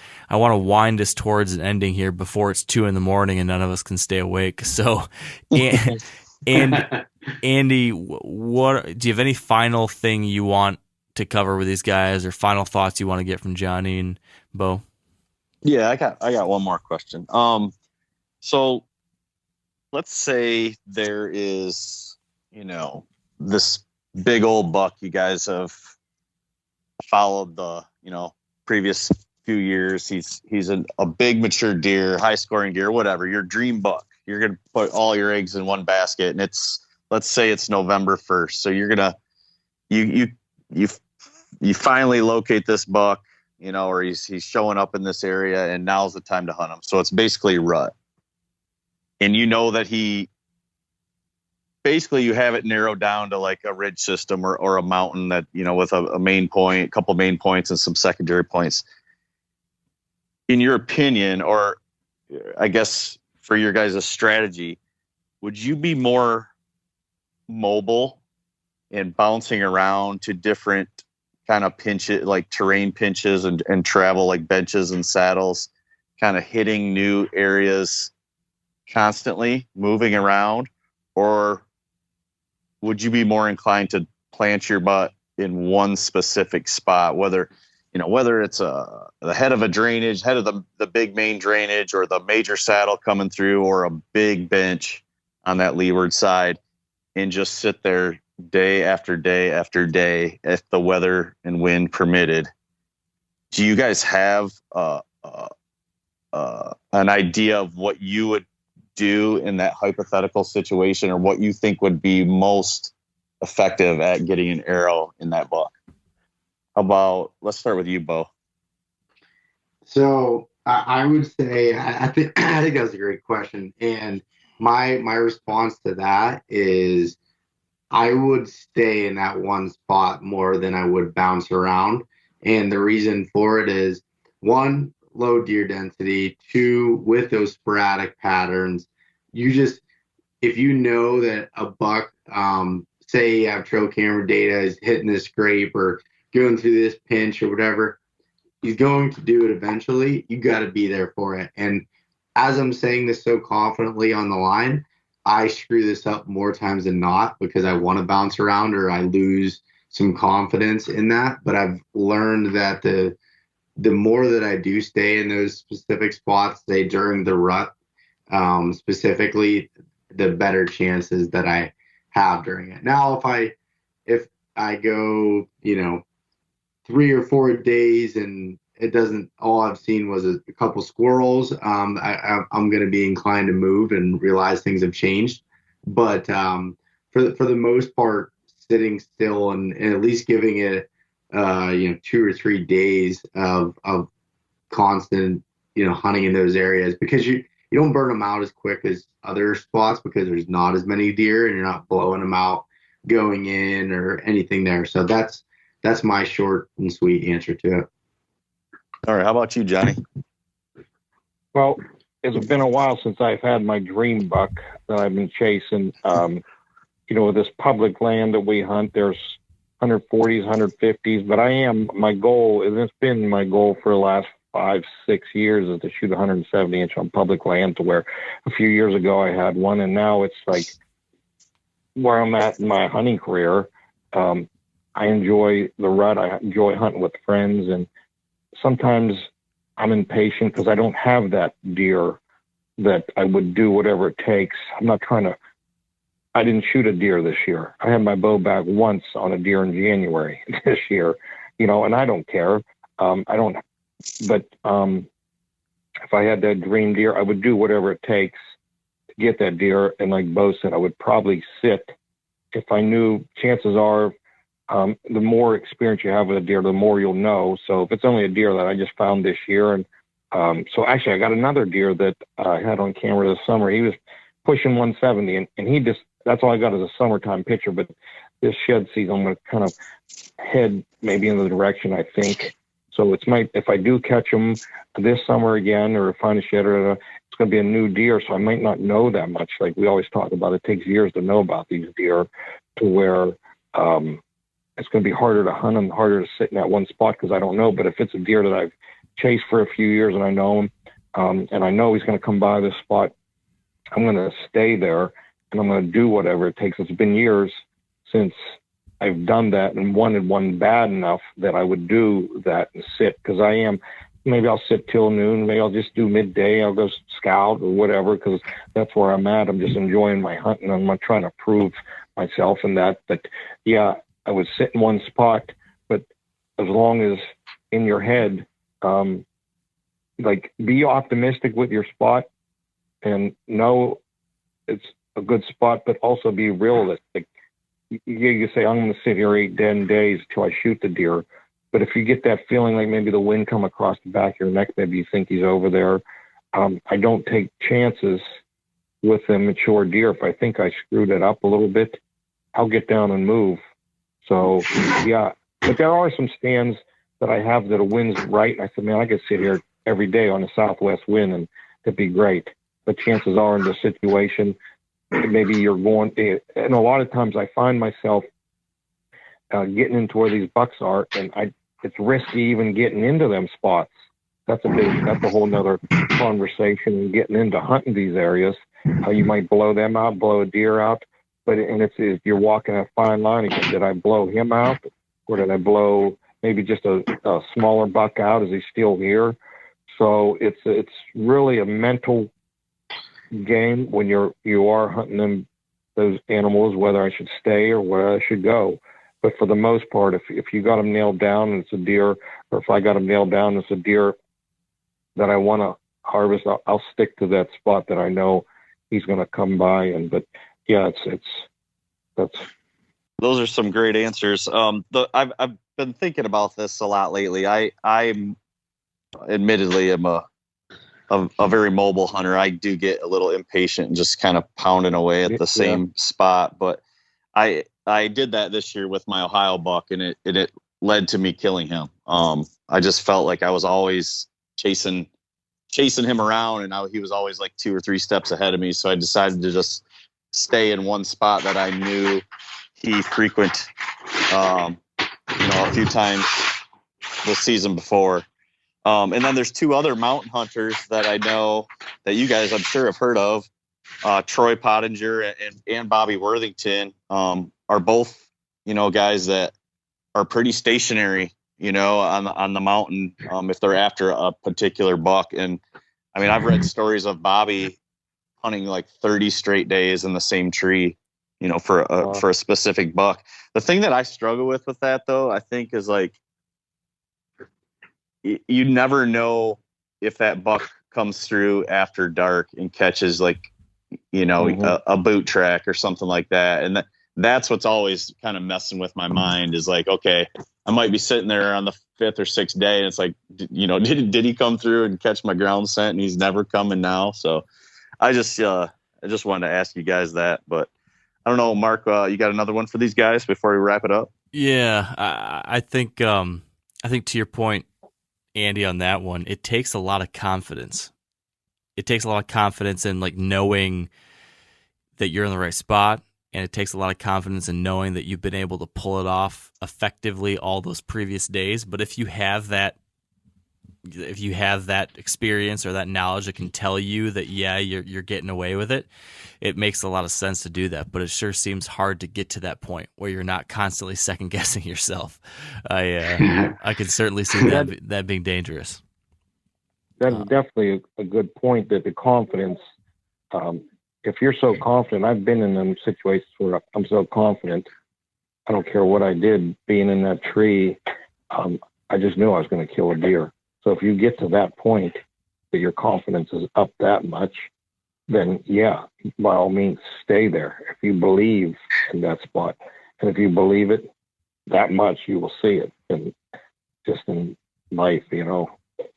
wind us towards an ending here before it's 2 a.m. and none of us can stay awake. So and Andy, what do you have any final thing you want to cover with these guys, or final thoughts you want to get from Johnny and Beau? Yeah, I got one more question. So let's say there is, this big old buck you guys have followed the, previous few years. He's a big mature deer, high scoring deer, whatever, your dream buck. You're going to put all your eggs in one basket, and let's say it's November 1st. So you're going to, you finally locate this buck, or he's showing up in this area, and now's the time to hunt him. So it's basically rut. And that basically you have it narrowed down to like a ridge system or a mountain that, with a main point, a couple main points and some secondary points. In your opinion, or I guess for your guys' strategy, would you be more mobile and bouncing around to different kind of pinches, like terrain pinches and travel like benches and saddles, kind of hitting new areas constantly, moving around? Or would you be more inclined to plant your butt in one specific spot, whether it's the head of a drainage, head of the big main drainage, or the major saddle coming through, or a big bench on that leeward side, and just sit there day after day after day if the weather and wind permitted. Do you guys have an idea of what you would do in that hypothetical situation, or what you think would be most effective at getting an arrow in that buck? How about, let's start with you, Beau. So I would say, I think that's a great question. And my response to that is I would stay in that one spot more than I would bounce around. And the reason for it is, one, low deer density, two, with those sporadic patterns, if you know that a buck, say you have trail camera data, is hitting this scrape or going through this pinch or whatever, he's going to do it eventually. You got to be there for it. And as I'm saying this so confidently on the line, I screw this up more times than not because I want to bounce around or I lose some confidence in that. But I've learned that the more that I do stay in those specific spots, say during the rut, specifically, the better chances that I have during it. Now, if I go, 3 or 4 days and it doesn't, all I've seen was a couple squirrels, I'm going to be inclined to move and realize things have changed. But for the most part, sitting still and at least giving it 2 or 3 days of constant hunting in those areas, because you don't burn them out as quick as other spots because there's not as many deer and you're not blowing them out going in or anything there. So that's my short and sweet answer to it. All right. How about you, Johnny? Well, it's been a while since I've had my dream buck that I've been chasing. With this public land that we hunt, there's 140s, 150s, but my goal, and it's been my goal for the last 5-6 years, is to shoot 170 inch on public land, to where a few years ago I had one, and now it's like where I'm at in my hunting career. I enjoy the rut. I enjoy hunting with friends, and sometimes I'm impatient because I don't have that deer that I would do whatever it takes. I didn't shoot a deer this year. I had my bow back once on a deer in January this year, and I don't care. But if I had that dream deer, I would do whatever it takes to get that deer. And like Beau said, I would probably sit if I knew. Chances are, the more experience you have with a deer, the more you'll know. So if it's only a deer that I just found this year, and so actually I got another deer that I had on camera this summer. He was pushing 170, and he just, that's all I got is a summertime picture. But this shed season, I'm going to kind of head maybe in the direction I think. So if I do catch him this summer again, or find a shed, or it's going to be a new deer, so I might not know that much. Like we always talk about, it takes years to know about these deer, to where it's going to be harder to hunt and harder to sit in that one spot because I don't know. But if it's a deer that I've chased for a few years and I know him, and I know he's going to come by this spot, I'm going to stay there and I'm going to do whatever it takes. It's been years since I've done that and wanted one bad enough that I would do that and sit, because maybe I'll sit till noon, maybe I'll just do midday, I'll go scout or whatever, because that's where I'm at. I'm just enjoying my hunting. I'm not trying to prove myself in that. But yeah, I would sit in one spot, but as long as in your head, be optimistic with your spot and know it's a good spot, but also be realistic. You say, I'm going to sit here 8-10 days till I shoot the deer. But if you get that feeling like maybe the wind come across the back of your neck, maybe you think he's over there. I don't take chances with a mature deer. If I think I screwed it up a little bit, I'll get down and move. So, yeah. But there are some stands that I have that the wind's right. And I said, man, I could sit here every day on a southwest wind and it'd be great. But chances are in the situation, maybe you're going, and a lot of times I find myself getting into where these bucks are, and it's risky even getting into them spots. That's a whole nother conversation, getting into hunting these areas. You might blow them out, blow a deer out, but you're walking a fine line again. Did I blow him out, Or did I blow maybe just a smaller buck out? Is he still here? So it's really a mental game when you are hunting those animals, whether I should stay or where I should go. But for the most part, if you got them nailed down and it's a deer, or if I got them nailed down and it's a deer that I want to harvest, I'll stick to that spot that I know he's going to come by. But yeah, that's. Those are some great answers. I've been thinking about this a lot lately. I admittedly am a very mobile hunter. I do get a little impatient and just kind of pounding away at the same spot. But I did that this year with my Ohio buck, and it led to me killing him. I just felt like I was always chasing him around, and he was always like 2 or 3 steps ahead of me. So I decided to just stay in one spot that I knew he frequent, a few times this season before. And then there's 2 other mountain hunters that I know that you guys, I'm sure, have heard of. Troy Pottinger and Bobby Worthington are both, guys that are pretty stationary, on the mountain if they're after a particular buck. And I mean, I've read stories of Bobby hunting like 30 straight days in the same tree, for a specific buck. The thing that I struggle with that, though, I think is like, you never know if that buck comes through after dark and catches like, a boot track or something like that. And that's what's always kind of messing with my mind is like, okay, I might be sitting there on the 5th or 6th day. And it's like, did he come through and catch my ground scent? And he's never coming now. So I just wanted to ask you guys that, but I don't know, Mark, you got another one for these guys before we wrap it up? Yeah, I think to your point, Andy, on that one, it takes a lot of confidence. It takes a lot of confidence in like knowing that you're in the right spot, and it takes a lot of confidence in knowing that you've been able to pull it off effectively all those previous days. But if you have that experience or that knowledge that can tell you that, yeah, you're getting away with it, it makes a lot of sense to do that. But it sure seems hard to get to that point where you're not constantly second guessing yourself. I can certainly see that being dangerous. That's definitely a good point, that the confidence, if you're so confident, I've been in them situations where I'm so confident, I don't care what I did being in that tree. I just knew I was going to kill a deer. So if you get to that point that your confidence is up that much, then yeah, by all means, stay there. If you believe in that spot, and if you believe it that much, you will see it. And just in life,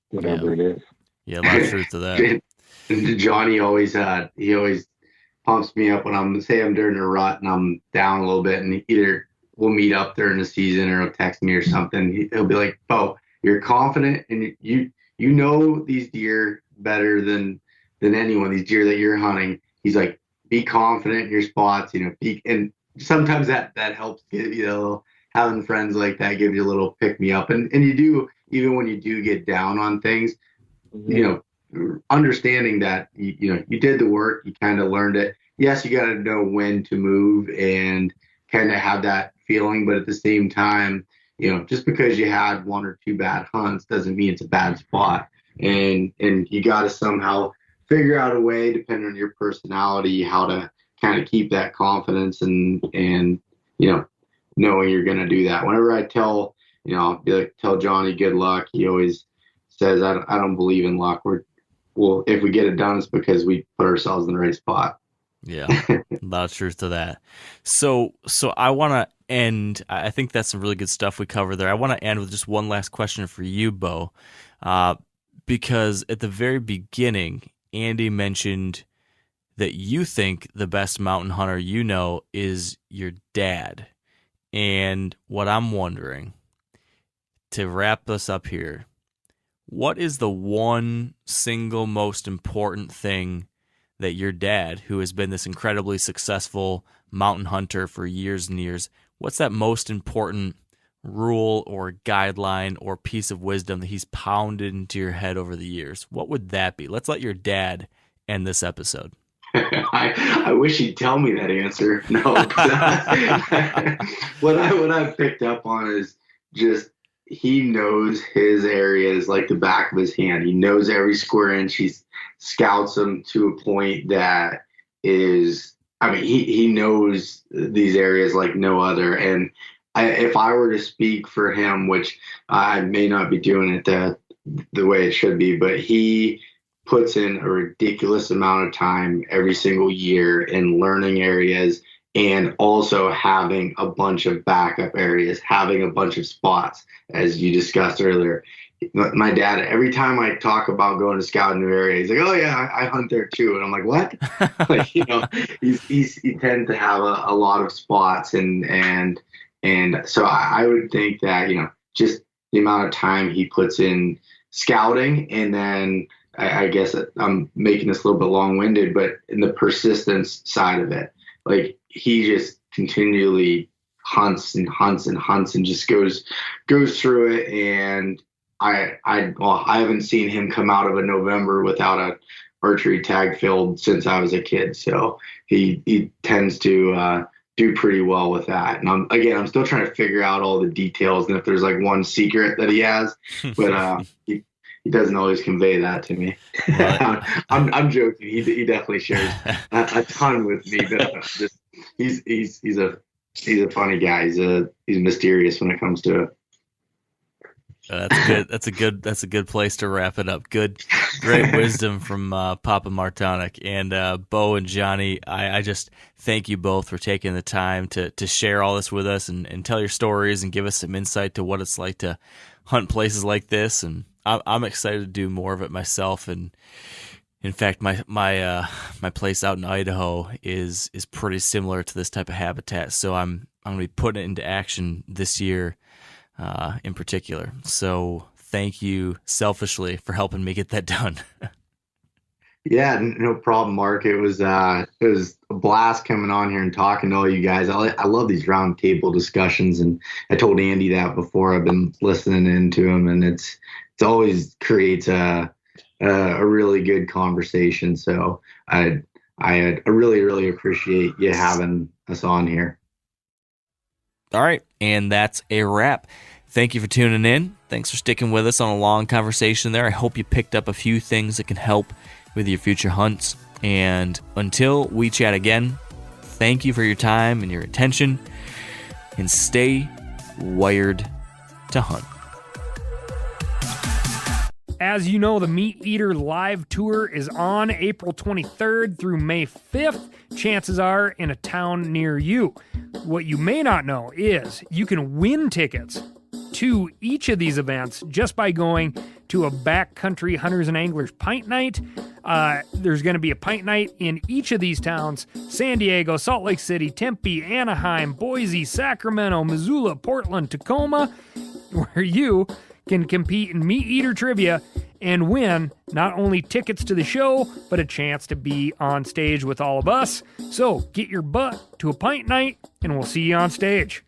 whatever it is. Yeah, a lot of truth to that. Johnny always pumps me up when I'm during a rut and I'm down a little bit, and either we'll meet up during the season or he'll text me or something. He'll be like, "Oh, you're confident and you know these deer better than anyone, these deer that you're hunting." He's like, "Be confident in your spots, and sometimes that helps get, having friends like that gives you a little pick me up. And you do, even when you do get down on things, understanding that, you did the work, you kind of learned it. Yes, you got to know when to move and kind of have that feeling, but at the same time, just because you had 1 or 2 bad hunts doesn't mean it's a bad spot. And you got to somehow figure out a way, depending on your personality, how to kind of keep that confidence and knowing you're going to do that. Whenever I tell Johnny good luck, he always says, I don't believe in luck. If we get it done, it's because we put ourselves in the right spot. Yeah, a lot of truth to that. So I want to end. I think that's some really good stuff we covered there. I want to end with just one last question for you, Beau, because at the very beginning, Andy mentioned that you think the best mountain hunter is your dad. And what I'm wondering, to wrap us up here, what is the one single most important thing that your dad, who has been this incredibly successful mountain hunter for years and years, what's that most important rule or guideline or piece of wisdom that he's pounded into your head over the years? What would that be? Let's let your dad end this episode. I wish he'd tell me that answer. No. What I've picked up on is he knows his areas like the back of his hand. He knows every square inch. He scouts them to a point that is, I mean, he knows these areas like no other. And if I were to speak for him, which I may not be doing it the way it should be, but he puts in a ridiculous amount of time every single year in learning areas and also having a bunch of backup areas, having a bunch of spots, as you discussed earlier. My dad, every time I talk about going to scout a new area, he's like, "Oh yeah, I hunt there too," and I'm like, "What?" Like, he tends to have a lot of spots, and so I would think that just the amount of time he puts in scouting, and then I guess I'm making this a little bit long-winded, but in the persistence side of it, like he just continually hunts and hunts and hunts and just goes through it. And I haven't seen him come out of a November without a archery tag filled since I was a kid. So he tends to do pretty well with that. And I'm still trying to figure out all the details and if there's like one secret that he has, but he doesn't always convey that to me. I'm joking. He definitely shares a ton with me, but he's a funny guy. He's mysterious when it comes to it. That's good. That's a good place to wrap it up. Great wisdom from Papa Martonik and Beau and Johnny. I just thank you both for taking the time to share all this with us and tell your stories and give us some insight to what it's like to hunt places like this. And I'm excited to do more of it myself. And in fact, my place out in Idaho is pretty similar to this type of habitat. So I'm going to be putting it into action this year. In particular. So thank you selfishly for helping me get that done. Yeah, no problem, Mark. It was a blast coming on here and talking to all you guys. I love these round table discussions, and I told Andy that before. I've been listening into them, and it's always creates a really good conversation. So I really, really appreciate you having us on here. All right, and that's a wrap. Thank you for tuning in. Thanks for sticking with us on a long conversation there. I hope you picked up a few things that can help with your future hunts. And until we chat again, thank you for your time and your attention, and stay wired to hunt. As you know, the Meat Eater live tour is on April 23rd through May 5th. Chances are in a town near you. What you may not know is you can win tickets to each of these events just by going to a backcountry hunters and anglers pint night. There's going to be a pint night in each of these towns: San Diego, Salt Lake City, Tempe, Anaheim, Boise, Sacramento, Missoula, Portland, Tacoma, where you can compete in Meat Eater trivia and win not only tickets to the show, but a chance to be on stage with all of us. So get your butt to a pint night, and we'll see you on stage.